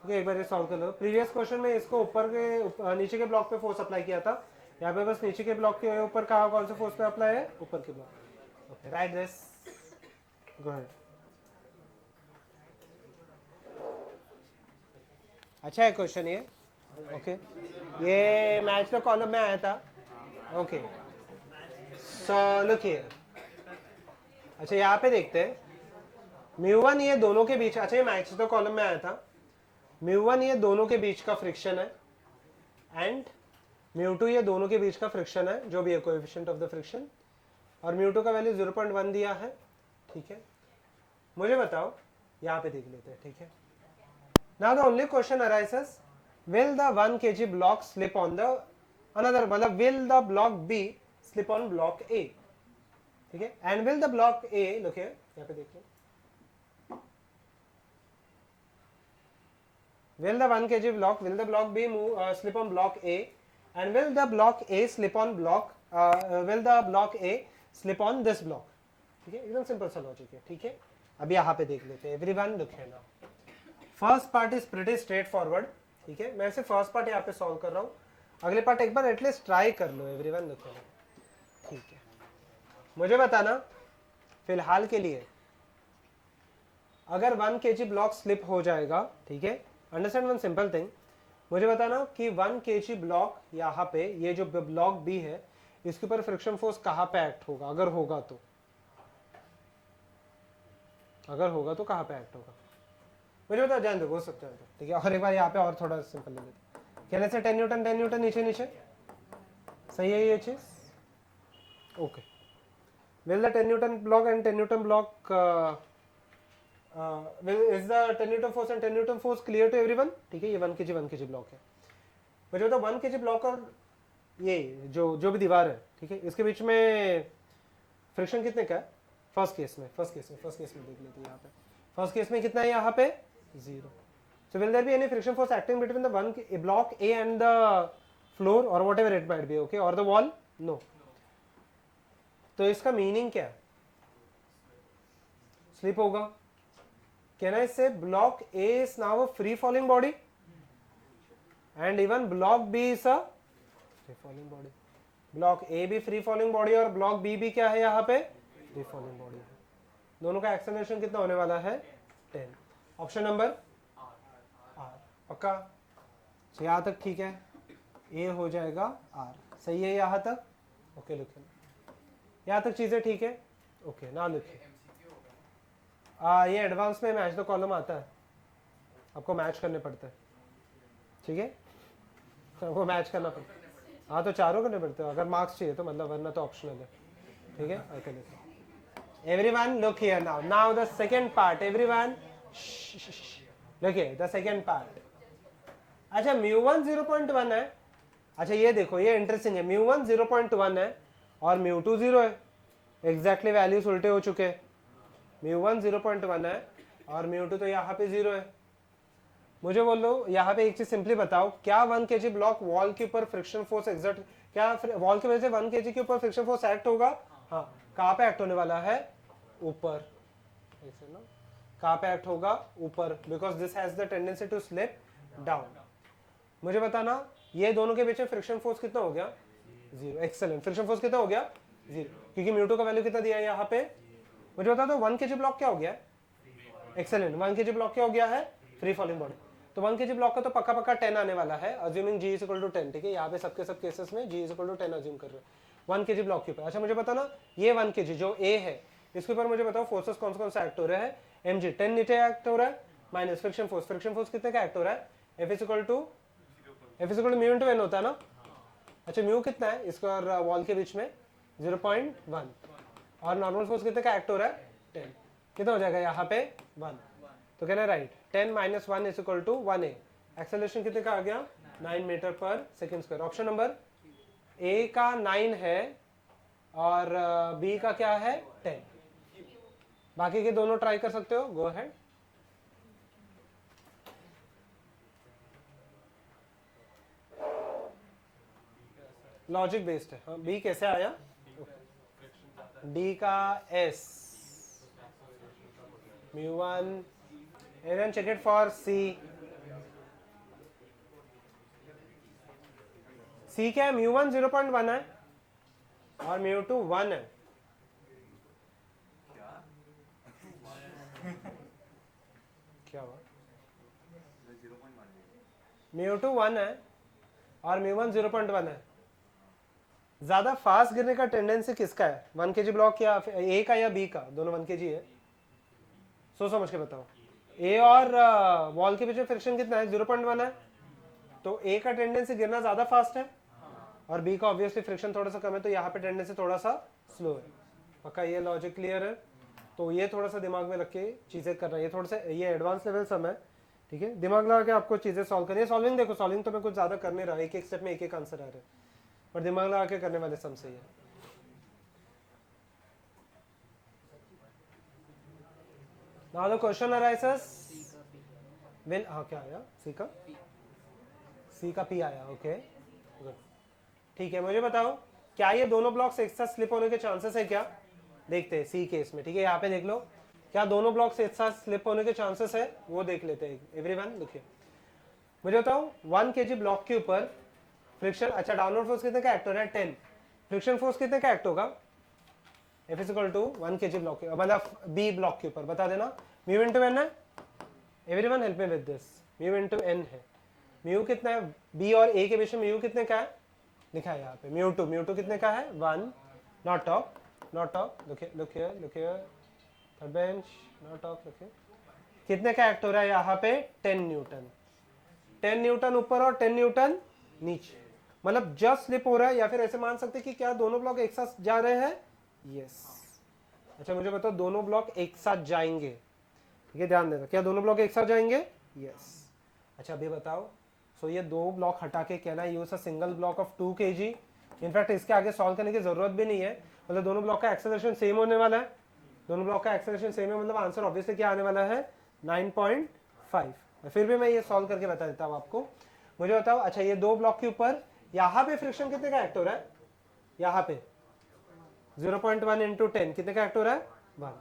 ओके एक बार ये सॉल्व कर लो. प्रीवियस क्वेश्चन में इसको ऊपर के नीचे के ब्लॉक पे फोर्स अप्लाई किया था. यहाँ पे बस नीचे के ब्लॉक के ऊपर कहा कौन से फोर्स पे अप्लाई है? ऊपर के block. Okay right this. Go ahead. अच्छा है क्वेश्चन ये. ओके ये मैच का कॉलम में आया था. Okay so look here. अच्छा यहाँ पे देखते हैं μ1 ये दोनों के बीच. अच्छा ये मैच तो कॉलम में आया था. μ1 ये दोनों के बीच का फ्रिक्शन है एंड μ2 ये दोनों के बीच का फ्रिक्शन है जो भी है कोएफिशिएंट ऑफ द फ्रिक्शन. और μ2 का वैल्यू 0.1 दिया है. ठीक है. मुझे बताओ यहाँ पे देख लेते हैं. ठीक है. Now the only question arises will the 1 kg block slip on the another मतलब will the block B slip on block A. ठीक है. and will the block A look here यहाँ पे देखिए will the 1 kg block will the block B move slip on block A and will the block A slip on block will the block A slip on this block. ठीक है. एकदम simple सा logic है. ठीक है. अब यहाँ पे देख लेते हैं. Everyone look here now. First part is pretty straight forward. ठीक है. मैं सिर्फ फर्स्ट पार्ट यहाँ पे सॉल्व कर रहा हूँ. अगले पार्ट एक बार एटलीस्ट ट्राई कर लो. Everyone look here. ठीक है. मुझे बताना फिलहाल के लिए अगर 1 kg ब्लॉक स्लिप हो जाएगा. ठीक है. Understand one simple thing. मुझे बताना कि 1 kg ब्लॉक यहाँ पे ये जो ब्लॉक बी है इसके ऊपर फ्रिक्शन फोर्स कहाँ पे एक्ट होगा? अगर होगा तो कहाँ पे एक्ट होगा? मुझे बता. जान दो हो सकता है. ठीक है. और एक बार यहाँ पे और थोड़ा सिंपल ले लेते. कहने से 10 न्यूटन नीचे नीचे सही है ये चीज. Okay. will the 10 Newton block and 10 Newton block is the 10 Newton force and 10 Newton force clear to everyone? ठीक है. ये 1 kg ब्लॉक है. मुझे बताओ 1 kg ब्लॉक और ये जो जो भी दीवार है, ठीक है, इसके बीच में फ्रिक्शन कितने का है फर्स्ट केस में देख लेते हैं यहाँ पे। फर्स्ट केस में कितना है यहाँ पे 0। So will there be any friction force acting between the one block A and the floor or whatever it might be, okay, or the wall? No. तो इसका मीनिंग क्या है? स्लिप होगा। Can I say block A is now a free falling body and even block B is a free falling body? Block A भी free falling body और block B भी क्या है यहाँ पे फ्री फॉलिंग बॉडी है। दोनों का एक्सेलरेशन कितना होने वाला है 10। ऑप्शन नंबर R पक्का। तो यहाँ तक ठीक है, A हो जाएगा R, सही है यहाँ तक। ओके लिखिए, यहाँ तक चीजें ठीक है। ओके ना लिखिए, ये एडवांस में मैच द कॉलम आता है, आपको मैच करने पड़ते हैं, ठीक है, आपको मैच करना पड़ता है। हाँ तो चारों करने पड़ते हैं अगर मार्क्स चाहिए तो, मतलब वरना तो ऑप्शनल है, ठीक है। ओके लिखो, everyone look here now the second part, everyone लुकिए द सेकंड पार्ट। अच्छा μ1 0.1 है। अच्छा ये देखो, ये इंटरेस्टिंग है, μ1 0.1 है और μ2 0 है। एग्जैक्टली वैल्यूज उल्टे हो चुके हैं। μ1 0.1 है और μ2 तो यहाँ पे 0 है। मुझे बोलो यहाँ पे एक चीज सिंपली बताओ, क्या 1 kg ब्लॉक वॉल के ऊपर फ्रिक्शन फोर्स एग्जर्ट, क्या वॉल की वजह से 1 kg के ऊपर फ्रिक्शन फोर्स एक्ट होगा? हाँ, कहाँ पे एक्ट होने वाला है? ऊपर। ऐसे ना, कहाँ पे एक्ट होगा? ऊपर, because this has the tendency to slip down. मुझे बताना ये दोनों के बीच में फ्रिक्शन फोर्स कितना हो गया? 0। एक्सेलेंट, फ्रिक्शन फोर्स कितना हो गया? 0, क्योंकि μ2 का वैल्यू कितना दिया है यहाँ पे? मुझे बता दो 1 kg ब्लॉक क्या हो गया? एक्सेलेंट, 1 kg ब्लॉक क्या हो गया है? Free falling body. तो 1 kg ब्लॉक का तो पक्का पक्का 10 आने वाला है, अज्यूमिंग G इक्वल टू 10, ठीक है। यहाँ पे सबके सब केसेस में G इक्वल टू 10 अज्यूम कर रहे हैं 1 kg ब्लॉक के ऊपर। अच्छा मुझे बताना ये 1 kg जो A है, इसके ऊपर मुझे बताओ फोर्सेस कौन कौन सा एक्ट हो रहा है? mg 10 नीचे एक्ट हो रहा है, माइनस फ्रिक्शन फोर्स कितने का एक्ट हो रहा है? F equal to mu into n होता है ना। अच्छा म्यू कितना है इसका और वॉल के बीच में? 0.1 और नॉर्मल फोर्स कितने का एक्ट हो रहा है? 10। कितना हो जाएगा यहाँ पे? 1। तो कहना right, 10 minus 1 is equal to 1a। Acceleration कितने का आ गया? 9 मीटर पर second square. Option number A का 9 है और बी का क्या है? 10। बाकी के दोनों ट्राई कर सकते हो, गो अहेड। लॉजिक बेस्ड है। हाँ, बी कैसे आया? डी का S μ1, everyone check it for C। C क्या है? μ1 0.1 है और μ2 1 है। क्या हुआ? μ2 1 है और μ1 0.1 है। ज्यादा फास्ट गिरने का टेंडेंसी किसका है? 1 kg ब्लॉक या ए का या बी का? दोनों 1 kg है। सोच समझ के बताओ। ए और वॉल के बीच में फ्रिक्शन कितना है? 0.1 है। तो ए का टेंडेंसी गिरना ज्यादा फास्ट है और बी का ऑब्वियसली फ्रिक्शन थोड़ा सा कम है, तो यहाँ पे टेंडेंसी थोड़ा सा स्लो है। पक्का ये लॉजिक क्लियर है? तो ये थोड़ा सा दिमाग में रख के चीजें करना है। ये थोड़ा सा ये एडवांस लेवल सम है, ठीक है। दिमाग लगा के आपको चीजें सॉल्व करनी है। सॉल्विंग देखो, सॉल्विंग तो मैं कुछ ज्यादा कर नहीं रहा, एक एक स्टेप में एक एक आंसर आ रहा है, पर दिमाग लगा के करने वाले सम सही है। Now the question arises, when हाँ क्या आया? सी का पी आया, ओके गुड, ठीक है। मुझे बताओ क्या ये दोनों ब्लॉक्स एक साथ स्लिप होने के चांसेस है क्या? देखते हैं सी केस में, ठीक है। यहाँ पे देख लो, क्या दोनों ब्लॉक्स एक साथ स्लिप होने के चांसेस है? वो देख लेते हैं। एवरीवन देखिए, मुझे बताओ 1 kg ब्लॉक के ऊपर फ्रिक्शन, अच्छा डाउनवर्ड फोर्स कितने का एक्ट हो रहा है? 10। फ्रिक्शन फोर्स कितने का एक्ट होगा? F is equal to 1 kg block के, मतलब बी ब्लॉक के ऊपर बता देना। म्यू इंटू एन है, everyone help me with this. Mu into N है। म्यू कितना है? बी और ए के बीच में म्यू कितने का है? लिखा है यहाँ पे म्यू टू कितने का है? 1। Not talk look here third bench, not talk look here. कितने का एक्ट हो रहा है यहाँ पे? 10 न्यूटन। 10 न्यूटन ऊपर और 10 न्यूटन नीचे, मतलब जस्ट स्लिप हो रहा है। या फिर ऐसे मान सकते कि क्या दोनों ब्लॉक एक साथ जा रहे हैं? यस। अच्छा मुझे बताओ दोनों ब्लॉक एक साथ जाएंगे, ठीक है, ध्यान देना। क्या दोनों ब्लॉक एक साथ जाएंगे? यस। अच्छा अभी बताओ, सो ये दो ब्लॉक हटा के कहना use a single block of 2 kg in fact इसके आगे सॉल्व करने की जरूरत भी नहीं है, मतलब दोनों ब्लॉक का एक्सेलरेशन सेम होने वाला है, दोनों ब्लॉक का एक्सेलरेशन सेम है, मतलब आंसर ऑब्वियसली क्या आने वाला है 9.5। फिर भी मैं ये सॉल्व करके बता देता हूँ आपको। मुझे बताओ, अच्छा ये दो ब्लॉक के ऊपर यहाँ पे फ्रिक्शन कितने का एक्ट हो रहा है, यहाँ पे 0.1 इंटू 10 कितने का एक्ट हो रहा है 1,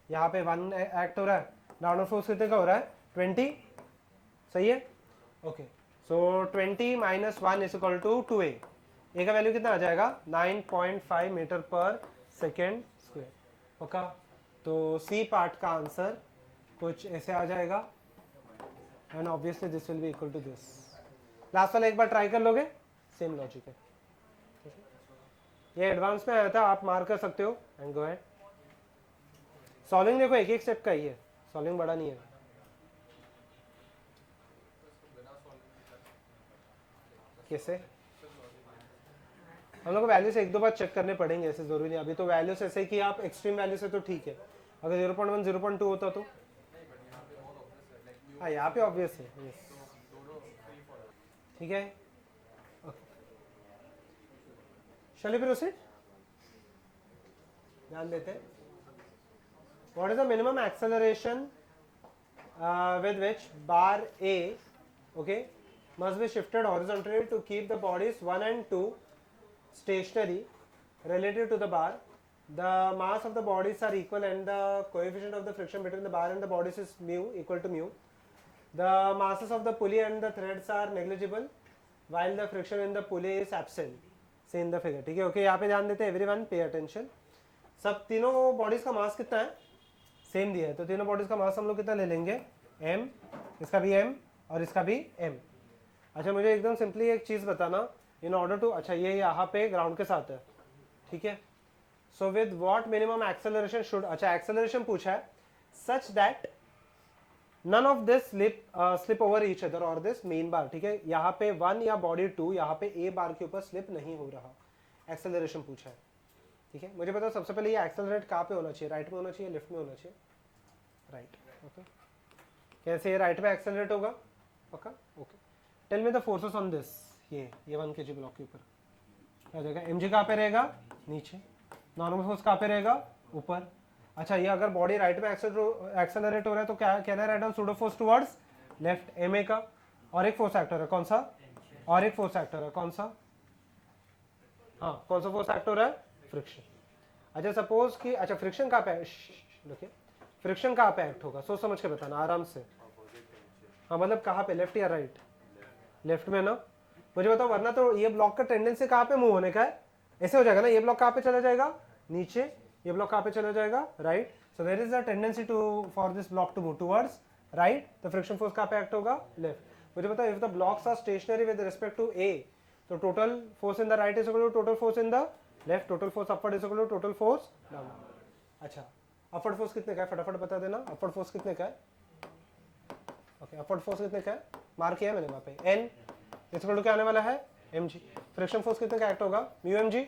यहाँ पे 1 एक्ट हो रहा है, डाउनवर्ड फोर्स कितने का हो रहा है 20, सही है okay. So 20 minus 1 is equal to 2a, A का वैल्यू कितना आ जाएगा 9.5 मीटर पर सेकेंड स्क्वायर, ओके। तो सी पार्ट का आंसर कुछ ऐसे आ जाएगा, and obviously this will be equal to this. Last वाला एक बार ट्राई कर लोगे, सेम लॉजिक है, ये एडवांस में आया था, आप मार्क कर सकते हो एंड गो अहेड। सॉल्विंग देखो एक एक स्टेप का ही है, सॉल्विंग बड़ा नहीं है। कैसे हम लोग को वैल्यू से एक दो बार चेक करने पड़ेंगे, ऐसे जरूरी नहीं अभी तो वैल्यू से ऐसे कि आप एक्सट्रीम वैल्यू से तो ठीक है, अगर 0.1 0.2 होता तो हाँ यहाँ पे ऑब्वियस है, यस ठीक है ओके। चलिए फिर उसे ध्यान देते हैं। What is the minimum acceleration with which bar A okay must be shifted horizontally to keep the bodies 1 and 2 stationary relative to the bar. The mass of the bodies are equal and the coefficient of the friction between the bar and the bodies is mu equal to mu. The masses of the pulley and the threads are negligible while the friction in the pulley is absent. See in the figure, ठीक है okay. यहाँ पे ध्यान देते हैं, everyone pay attention. सब तीनों bodies का मास कितना है, सेम दिया है, तो तीनों बॉडीज का मास हम लोग कितना ले लेंगे m, इसका भी m और इसका भी m। अच्छा मुझे एकदम सिंपली एक चीज बताना, इन ऑर्डर टू, अच्छा ये यहाँ पे ग्राउंड के साथ है, ठीक है। So with what minimum acceleration should, अच्छा एक्सेलरेशन पूछा है such that none of this slip over each other और दिस मेन बार, ठीक है। यहाँ पे 1 या बॉडी 2 यहाँ पे a बार के ऊपर स्लिप नहीं हो रहा, एक्सेलरेशन पूछा है, ठीक है। मुझे बताओ सबसे पहले ये एक्सेलरेट कहाँ पे होना चाहिए, राइट में होना चाहिए लेफ्ट में होना चाहिए, राइट ओके। कैसे ये राइट में एक्सेलरेट होगा, पक्का okay. Tell me the forces on this, ये 1 kg ब्लॉक के ऊपर क्या जाएगा, mg कहाँ पे रहेगा नीचे, नॉर्मल फोर्स कहाँ पे रहेगा ऊपर। अच्छा ये अगर बॉडी राइट में एक्सेलरेट हो रहा है तो क्या कहना है, right on pseudo force towards left ma का, और एक फोर्स एक्टर है कौन सा, और एक फोर्स एक्टर है कौन सा, हाँ कौन सा फोर्स एक्टर है फ्रिक्शन। अच्छा सपोज कि, अच्छा फ्रिक्शन कहाँ पे, देखिए फ्रिक्शन कहाँ पे एक्ट होगा, सोच समझ के बताना आराम से, हाँ मतलब कहाँ पे, लेफ्ट या राइट, लेफ्ट में ना। मुझे बताओ वरना तो ये ब्लॉक का टेंडेंसी कहाँ पे मूव होने का है, ऐसे हो जाएगा ना, ये ब्लॉक कहाँ पे चला जाएगा नीचे, ये ब्लॉक कहाँ पे चला जाएगा right. So there is the tendency to for this block to move towards right, the friction force कहाँ पे एक्ट होगा लेफ्ट। मुझे बताओ if the blocks are stationary with respect to a, तो total force in the right is equal to total force in the left, total force upward is equal to total force downward. अच्छा upward force कितने का है फटाफट बता देना, upward force कितने का है, ओके अपवर्ड फोर्स कितने का है, मार्क किया मैंने वहाँ पे, n इज इक्वल टू क्या आने वाला है mg। फ्रिक्शन फोर्स कितने का एक्ट होगा म्यू mg,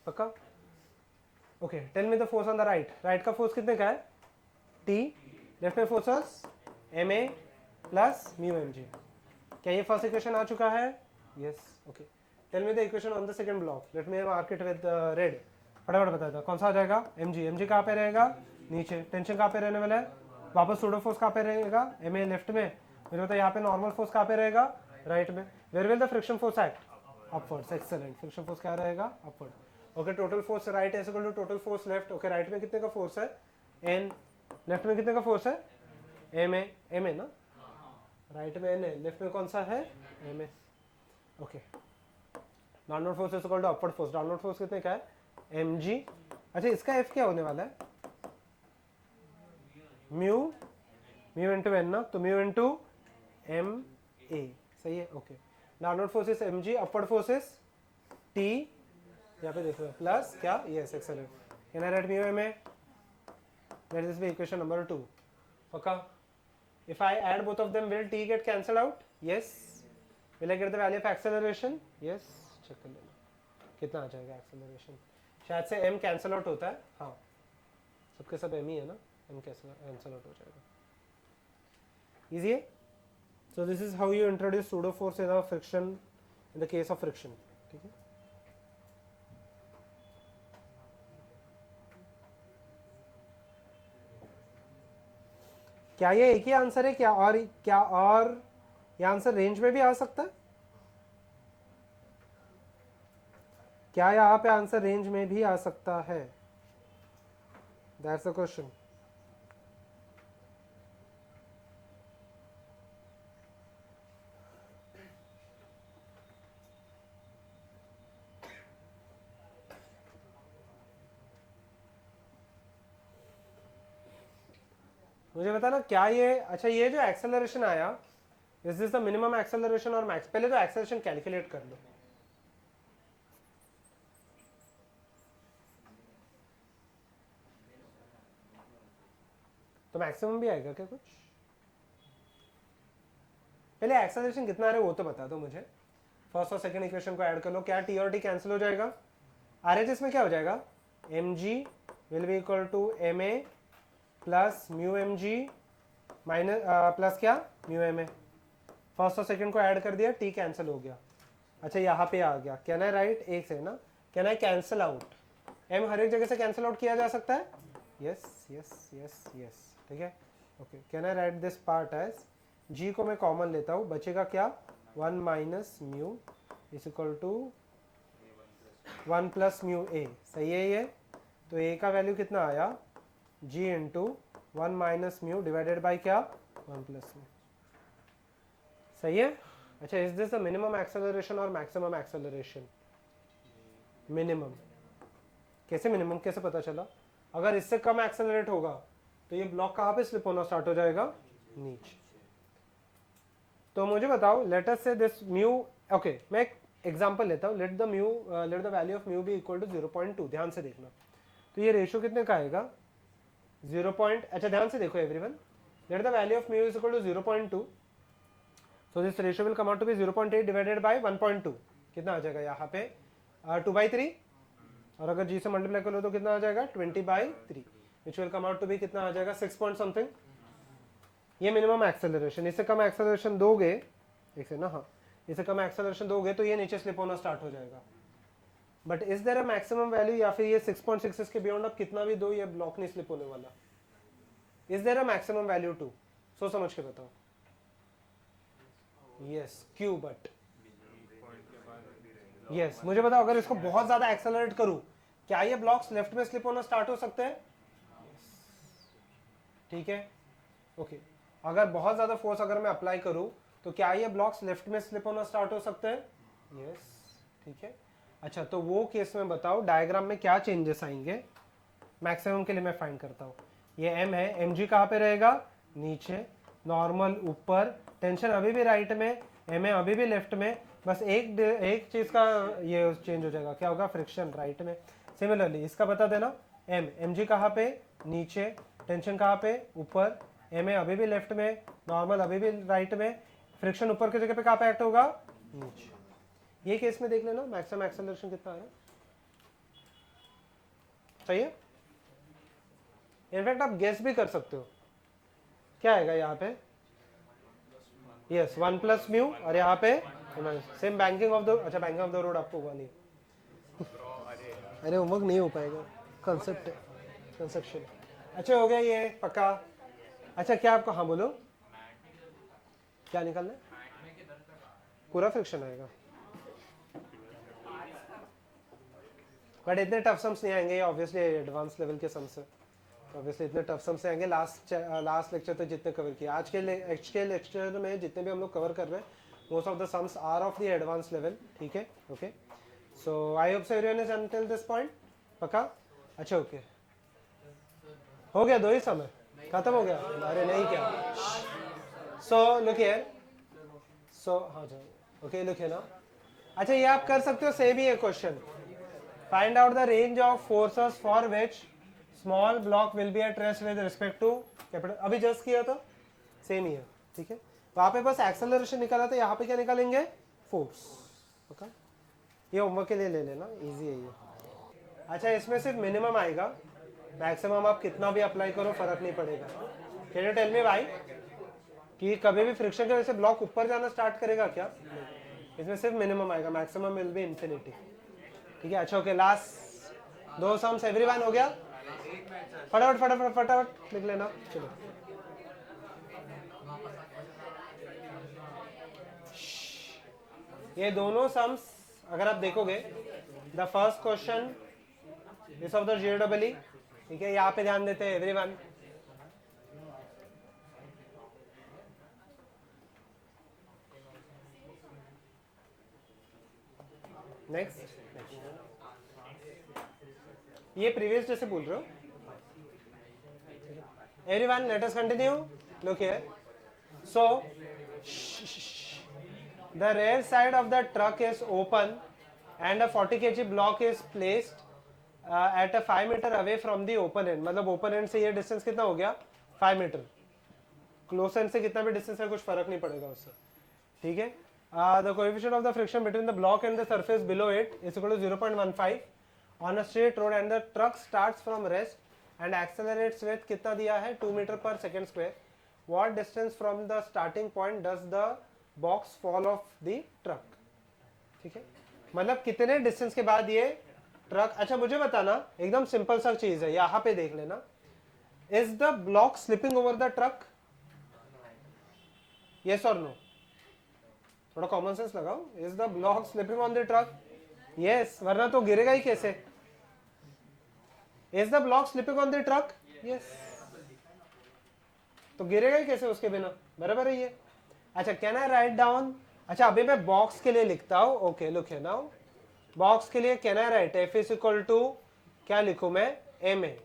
पक्का okay. Tell me the force on the right, right का फोर्स कितने का है t, लेफ्ट में forces ma plus mu mg। क्या ये फर्स्ट इक्वेशन आ चुका है, yes okay. Tell me the equation on the second block, let me mark it with red, फटाफट बता दो कौन सा आ जाएगा mg, mg कहाँ पे रहेगा नीचे, टेंशन कहाँ पे रहने वाला है, वापस सूडो फोर्स कहाँ पे रहेगा ma लेफ्ट में, मुझे बताया यहाँ पे नॉर्मल फोर्स कहाँ पे रहेगा राइट में। Where will the friction force act upwards, excellent, friction force क्या रहेगा upward okay. Total force right is equal to total force left, okay right में कितने का फोर्स है n, लेफ्ट में कितने का फोर्स है ma ना, राइट में n है, लेफ्ट में कौन सा है ma okay. Downward force is equal to upward force, downward force कितने का है mg। अच्छा इसका f क्या होने वाला है म्यू इंटू n ना, तो म्यू इंटू m a, सही है okay. Downward force is mg, upward force is t, यहाँ पे देखो प्लस क्या, yes accelerate, can I write mu ma, let this be equation number 2, पक्का। If I add both of them will t get cancelled out, yes. Will I get the value of acceleration, yes check कर लेना कितना आ जाएगा acceleration, शायद से m cancel out होता है, हाँ सबके सब m ही है ना, m कैंसल आउट हो जाएगा, इजी है। So this is how you introduce pseudo force in a friction, in the case of friction, ठीक है। क्या ये एक ही आंसर है क्या और ये आंसर रेंज में भी आ सकता है? क्या यहाँ पे आंसर रेंज में भी आ सकता है? That's the question. मुझे बताना क्या ये, अच्छा ये जो एक्सेलरेशन आया, is this the minimum acceleration और मैक्स? पहले तो एक्सेलरेशन कैलकुलेट कर लो. तो मैक्सिमम भी आएगा क्या कुछ? पहले एक्सेलरेशन कितना आ रहा है वो तो बता दो मुझे. फर्स्ट और सेकंड इक्वेशन को ऐड कर लो. क्या टी और टी कैंसिल हो जाएगा? आरएचएस में क्या हो जाएगा? M G will be equal to M A plus mu M G minus plus क्या म्यू एम ए. फर्स्ट और सेकंड को ऐड कर दिया, टी कैंसिल हो गया. अच्छा यहाँ पे आ गया. कैन आई राइट एक से ना, can I cancel out? M हर एक जगह से कैंसिल आउट किया जा सकता है. यस यस यस यस, ठीक है. Okay, can I write this part as g को मैं कॉमन लेता हूँ, बचेगा क्या? 1 minus mu is equal to 1 plus mu a. सही है ये? तो ए का वैल्यू कितना आया? G into 1 minus mu divided by क्या? 1 प्लस म्यू. सही है. अच्छा, is this the minimum acceleration और मैक्सिमम एक्सेलरेशन? मिनिमम. कैसे मिनिमम, कैसे पता चला? अगर इससे कम एक्सेलरेट होगा तो ये ब्लॉक कहाँ पे स्लिप होना स्टार्ट हो जाएगा? नीचे. तो मुझे बताओ, लेट अस से दिस म्यू, ओके मैं एक एग्जांपल लेता हूँ. Let the value of mu be equal to 0.2. ध्यान से देखना. तो ये रेशियो कितने का आएगा? 0. अच्छा ध्यान से देखो everyone. Let the value of mu is equal to 0.2. So this ratio will come out to be 0.8 divided by 1.2. कितना आ जाएगा यहाँ पे? 2/3. और अगर जी से मल्टीप्लाई करो तो कितना आ जाएगा? 20/3, which will come out to be कितना आ जाएगा? 6 पॉइंट समथिंग. ये मिनिमम एक्सेलरेशन. इससे कम एक्सेलरेशन दोगे, एक ना, हाँ, इससे कम एक्सेलरेशन दोगे तो ये नीचे स्लिप होना स्टार्ट हो जाएगा. But is there a maximum value, या फिर ये 6.6 के बियॉन्ड आप कितना भी दो ये ब्लॉक नहीं स्लिप होने वाला? Is there a maximum value too? सोच समझ के बताओ. Yes, Q. बट यस, मुझे बताओ, अगर इसको बहुत ज्यादा एक्सेलरेट करूं, क्या ये ब्लॉक्स लेफ्ट में स्लिप होना स्टार्ट हो सकते हैं? ठीक है. ओके, अगर बहुत ज्यादा फोर्स अगर मैं अप्लाई करूं तो क्या ये ब्लॉक्स लेफ्ट में स्लिप होना स्टार्ट हो सकते हैं? यस, ठीक है. अच्छा, तो वो केस में बताओ डायग्राम में क्या चेंजेस आएंगे? मैक्सिमम के लिए मैं फाइंड करता हूं. ये एम है, एम जी कहाँ पे रहेगा? नीचे. नॉर्मल ऊपर. टेंशन अभी भी राइट में, एम ए अभी भी लेफ्ट में. बस एक चीज का ये चेंज हो जाएगा. क्या होगा? फ्रिक्शन राइट में. सिमिलरली इसका बता देना. एम जी कहाँ पे? नीचे. टेंशन कहाँ पे? ऊपर. एम ए अभी भी लेफ्ट में, नॉर्मल अभी भी राइट में. फ्रिक्शन ऊपर की जगह पे कहाँ पे एक्ट होगा? नीचे. ये केस में देख लेना मैक्सिमम एक्सेलरेशन कितना है. सही है. इनफैक्ट आप गेस भी कर सकते हो. क्या आएगा यहाँ पे? Yes, 1 plus mu. और यहाँ पे सेम बैंकिंग ऑफ द, अच्छा बैंकिंग ऑफ द रोड आपको हुआ नहीं. अरे होमवर्क नहीं हो पाएगा. कंसेप्ट है, कंसेप्शन. अच्छा हो गया ये पक्का. अच्छा क्या आपको, हाँ बोलो, क्या निकालना है? पूरा फ्रिक्शन आएगा. बट इतने टफ सम्स नहीं आएंगे ऑब्वियसली, एडवांस लेवल के सम्स है. ऑब्वियसली इतने टफ सम्स आएंगे. लास्ट लेक्चर तक जितने कवर किया, आज के लेक्चर में जितने भी हम लोग कवर कर रहे हैं, most of the sums are of the advance level. ठीक है. Okay, so I hope so everyone is until this point. पक्का? अच्छा ओके, हो गया. 2 ही सम है, खत्म हो गया. अरे नहीं क्या? So look here. सो हाँ जाओ. ओके लुक हियर ना. अच्छा ये आप कर सकते हो. सेम ही है question. Find out the range of forces for which small block will be at rest with respect to capital. अभी जस्ट किया था, सेम ही है. ठीक है. वहां पे बस एक्सेलरेशन निकाला था, यहाँ पे क्या निकालेंगे? फोर्स. ओके, ये होमवर्क के लिए ले लेना, इजी है ये. अच्छा इसमें सिर्फ मिनिमम आएगा, मैक्सिमम आप कितना भी अप्लाई करो फर्क नहीं पड़ेगा. कैन यू टेल मी भाई कि कभी भी फ्रिक्शन की वजह से ब्लॉक ऊपर जाना स्टार्ट करेगा क्या? इसमें सिर्फ मिनिमम आएगा, मैक्सिमम विल बी इंफिनिटी. ठीक है. अच्छा ओके, लास्ट 2 सम्स एवरीवन हो गया. फटाफट फटाफट फटाफट लिख लेना. चलो ये दोनों सम्स अगर आप देखोगे, the first question is of the JEE, ठीक है, यहाँ पे ध्यान देते हैं एवरीवन। नेक्स्ट, ये प्रीवियस डे से बोल रहे हो everyone. Let us continue, look here. So the rear side of the truck is open and a 40 kg block is placed at a 5 meter away from the open end। मतलब open end से ये distance कितना हो गया 5 metre, close end से कितना भी distance है कुछ फर्क नहीं पड़ेगा उससे, ठीक है। The coefficient of the friction between the block and the surface below it is equal to 0.15 on a straight road and the truck starts from rest and accelerates with कितना दिया है 2 meter per second square। What distance from the starting point does the box fall off the truck? ठीक है, मतलब कितने distance के बाद ये ट्रक, अच्छा मुझे बताना, एकदम सिंपल सा चीज है, यहाँ पे देख लेना। Is the block slipping over the truck? Yes और नो? थोड़ा कॉमन सेंस लगाओ। Is the block slipping on the truck? Yes, वरना तो गिरेगा ही कैसे। Is the block slipping on the truck? Yes, तो गिरेगा ही कैसे उसके बिना, बराबर है ये। अच्छा, कैन आई राइट डाउन, अच्छा अभी मैं बॉक्स के लिए लिखता हूं। Okay, look here now, box के लिए can I write F is equal to, क्या लिखूं मैं, एम ए,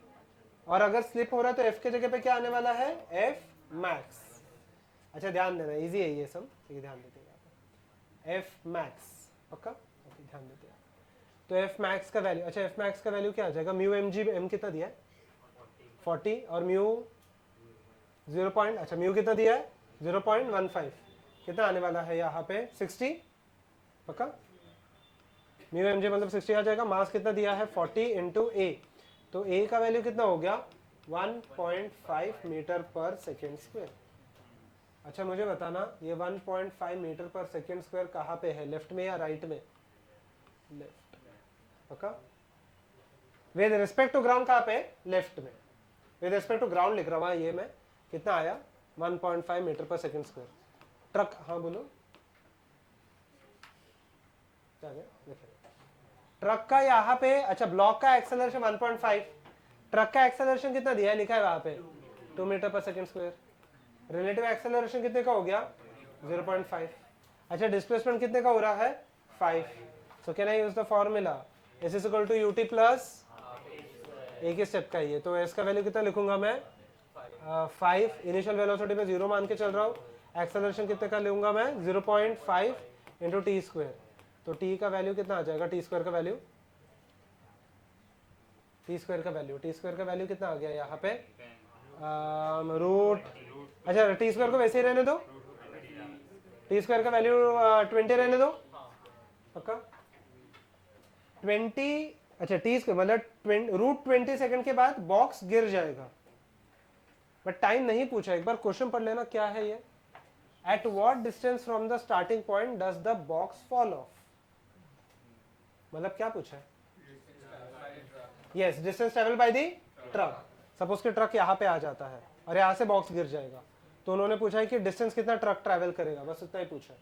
और अगर स्लिप हो रहा है तो एफ के जगह पे क्या आने वाला है, एफ मैक्स। अच्छा ध्यान देना, इजी है ये सब, ये ध्यान देते हैं, एफ मैक्स पक्का, ध्यान देते हैं। तो एफ मैक्स का वैल्यू, अच्छा एफ मैक्स का वैल्यू क्या आ जाएगा, म्यू एम जी, एम कितना दिया है 40 और म्यू 0 पॉइंट, अच्छा म्यू कितना दिया है 0.15, कितना आने वाला है यहाँ पे 60 पक्का। म्यू एम जी मतलब 60 आ जाएगा। मास कितना दिया है 40 इंटू ए, तो ए का वैल्यू कितना हो गया 1.5 मीटर पर सेकेंड स्क्वायर। अच्छा मुझे बताना, ये 1.5 मीटर पर सेकेंड स्क्वायर कहाँ पे है, लेफ्ट में या राइट में, लेफ्ट पक्का। विद रिस्पेक्ट टू ग्राउंड कहाँ पे, लेफ्ट में। विद रिस्पेक्ट टू ग्राउंड लिख रहा हूँ ये मैं, कितना आया 1.5 मीटर पर सेकेंड स्क्वायर। ट्रक, हाँ बोलो क्या गया, ट्रक का यहाँ पे, अच्छा ब्लॉक का एक्सेलरेशन 1.5, ट्रक का एक्सेलरेशन कितना दिया है, लिखा है वहां पे 2 मीटर पर सेकेंड स्क्वायर। रिलेटिव एक्सेलरेशन कितने का हो गया 0.5। अच्छा डिस्प्लेसमेंट कितने का हो रहा है 5। So can I use the formula, S is equal to UT plus, एक ही स्टेप का ही है, तो एस का वैल्यू कितना लिखूंगा मैं 5। इनिशियल वेलोसिटी में 0 मान के चल रहा हूँ, एक्सेलरेशन कितने का लूंगा मैं 0.5 इंटू टी स्क्वायर। तो टी का वैल्यू कितना आ जाएगा, टी स्क्वायर का वैल्यू, टी स्क्वायर का वैल्यू, टी स्क्वायर का वैल्यू कितना आ गया यहाँ पे रूट, अच्छा टी स्क्वायर को वैसे ही रहने दो, टी स्क्वायर का वैल्यू 20 रहने दो पक्का 20। अच्छा टी स्क्वायर मतलब रूट 20 सेकंड के बाद बॉक्स गिर जाएगा, बट टाइम नहीं पूछा, एक बार क्वेश्चन पढ़ लेना क्या है ये। At what distance from the starting point does the box fall of, मतलब क्या पूछा है, yes distance travel by the truck. Suppose कि ट्रक यहाँ पे आ जाता है और यहाँ से बॉक्स गिर जाएगा, तो उन्होंने पूछा है कि डिस्टेंस कितना ट्रक ट्रैवल करेगा, बस इतना ही पूछा है।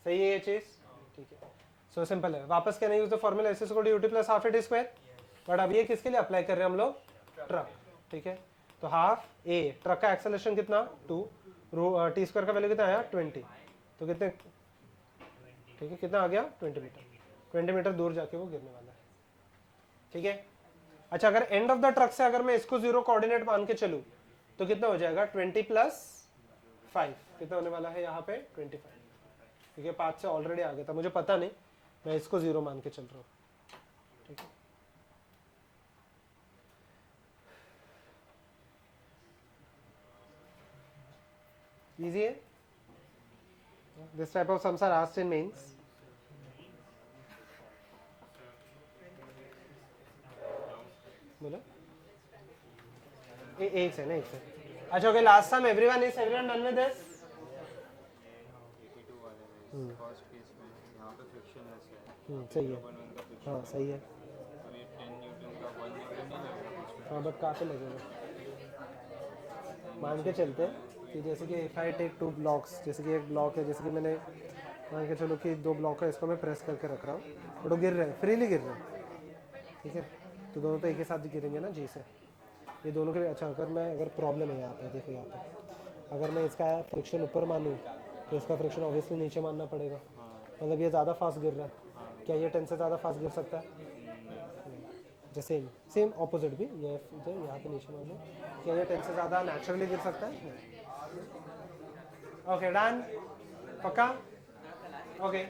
सही है ये चीज, ठीक है। सो सिंपल है, वापस क्या नहीं use the formula S is equal to UT plus half A T square, but अब ये किसके लिए अप्लाई कर रहे हैं हम लोग, ट्रक, ठीक है। तो हाफ ए, ट्रक का एक्सेलरेशन कितना 2, टी स्क्वायर का वैल्यू कितना आया 20, तो कितने, ठीक है कितना आ गया 20 मीटर, 20 मीटर दूर जाके वो गिरने वाला है, ठीक है। अच्छा अगर एंड ऑफ द ट्रक से अगर मैं इसको 0 कोऑर्डिनेट मान के चलूं तो कितना हो जाएगा 20 प्लस 5, कितना होने वाला है यहाँ पे 25, ठीक है। 5 से ऑलरेडी आ गया था, मुझे पता नहीं, मैं इसको 0 मान के चल रहा हूँ, ठीक है। इजी है, this type of sums are asked in mains. बोलो एक से, एक से। अच्छा okay, last time everyone is everyone done with this, सही है, हाँ सही है, हाँ बट काफी लगेगा। मान के चलते कि जैसे कि इफ आई टेक 2 ब्लॉक्स, जैसे कि एक ब्लॉक है, जैसे कि मैंने मान के चलो कि 2 ब्लॉक है, इसको मैं प्रेस करके रख रहा हूँ और वो गिर रहे हैं, फ्रीली गिर रहे हैं, ठीक है। तो दोनों तो एक ही साथ गिरेंगे ना जी से, ये दोनों के। अच्छा अगर प्रॉब्लम है यहाँ पे, देखो यहाँ पे अगर मैं इसका फ्रिक्शन ऊपर मानूँ तो इसका फ्रिक्शन ऑब्वियसली नीचे मानना पड़ेगा। मतलब ये ज़्यादा फास्ट गिर रहा है, क्या ये 10 से ज़्यादा फास्ट गिर सकता है? जैसे सेम ऑपोजिट भी, ये जो यहाँ पे नीचे मान लो, क्या ये 10 से ज़्यादा नेचुरली गिर सकता है? ओके डन, पक्का? ओके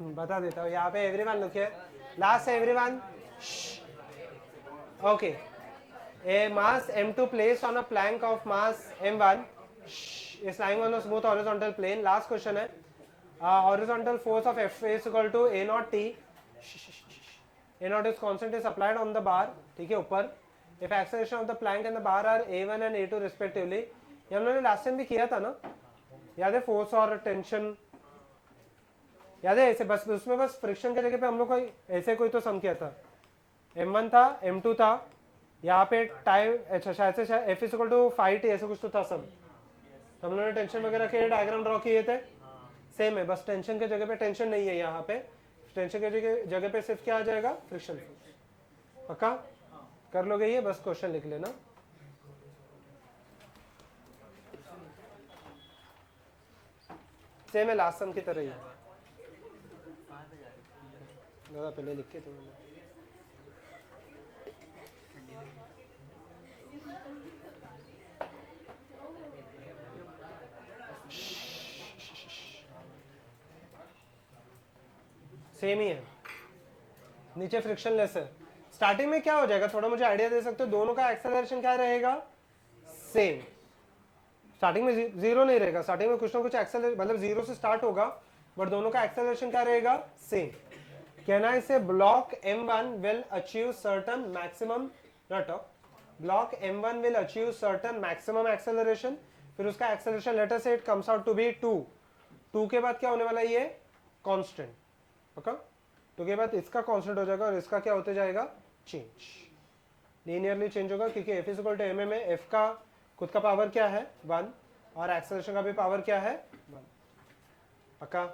बता देता हूँ, यहाँ पे everyone look here, last everyone. Okay, a mass m2 placed on a plank of mass m1 is lying on a smooth horizontal plane. Last question है, horizontal force of F is equal to a naught t, a naught is constant is applied on the bar, ठीक है ऊपर। if acceleration of the plank and the bar are a1 and a2 respectively, ये हम लोगों ने last time भी किया था ना, याद है? फोर्स और टेंशन याद है? ऐसे बस उसमें बस फ्रिक्शन के जगह पे हम लोग को ऐसे कोई तो सम किया था, m1 था m2 था, यहाँ पे टाइम, अच्छा शायद से F is equal to 5t ऐसे कुछ तो था सब। हम लोगों ने टेंशन वगैरह के डायग्राम ड्रॉ किए थे, सेम है, बस टेंशन के जगह पे टेंशन नहीं है यहाँ पे, टेंशन के जगह पे सिर्फ क्या आ जाएगा? Friction force. पक्का कर लोगे ये? बस क्वेश्चन लिख लेना। सेम है लास्ट सम की तरह ही, दादा पहले लिख के तो सेम ही है, नीचे फ्रिक्शन लेस है। स्टार्टिंग में क्या हो जाएगा, थोड़ा मुझे आइडिया दे सकते हो? दोनों का एक्सेलरेशन क्या रहेगा? सेम। स्टार्टिंग में जीरो नहीं रहेगा, स्टार्टिंग में कुछ ना कुछ एक्सेलरेशन, मतलब जीरो से स्टार्ट होगा, बट दोनों का एक्सेलरेशन क्या रहेगा? Same. Can I say block m1 will achieve certain maximum, not block m1 will achieve certain maximum acceleration, फिर उसका एक्सेलरेशन लेटर से it comes out to be 2 के बाद क्या होने वाला है? ये कांस्टेंट। ओके, 2 के बाद इसका कांस्टेंट हो जाएगा और इसका क्या होते जाएगा? चेंज, लीनियरली चेंज होगा, क्योंकि F is equal to m में F का खुद का पावर क्या है? 1, और एक्सेलरेशन का भी पावर क्या है? 1। पक्का?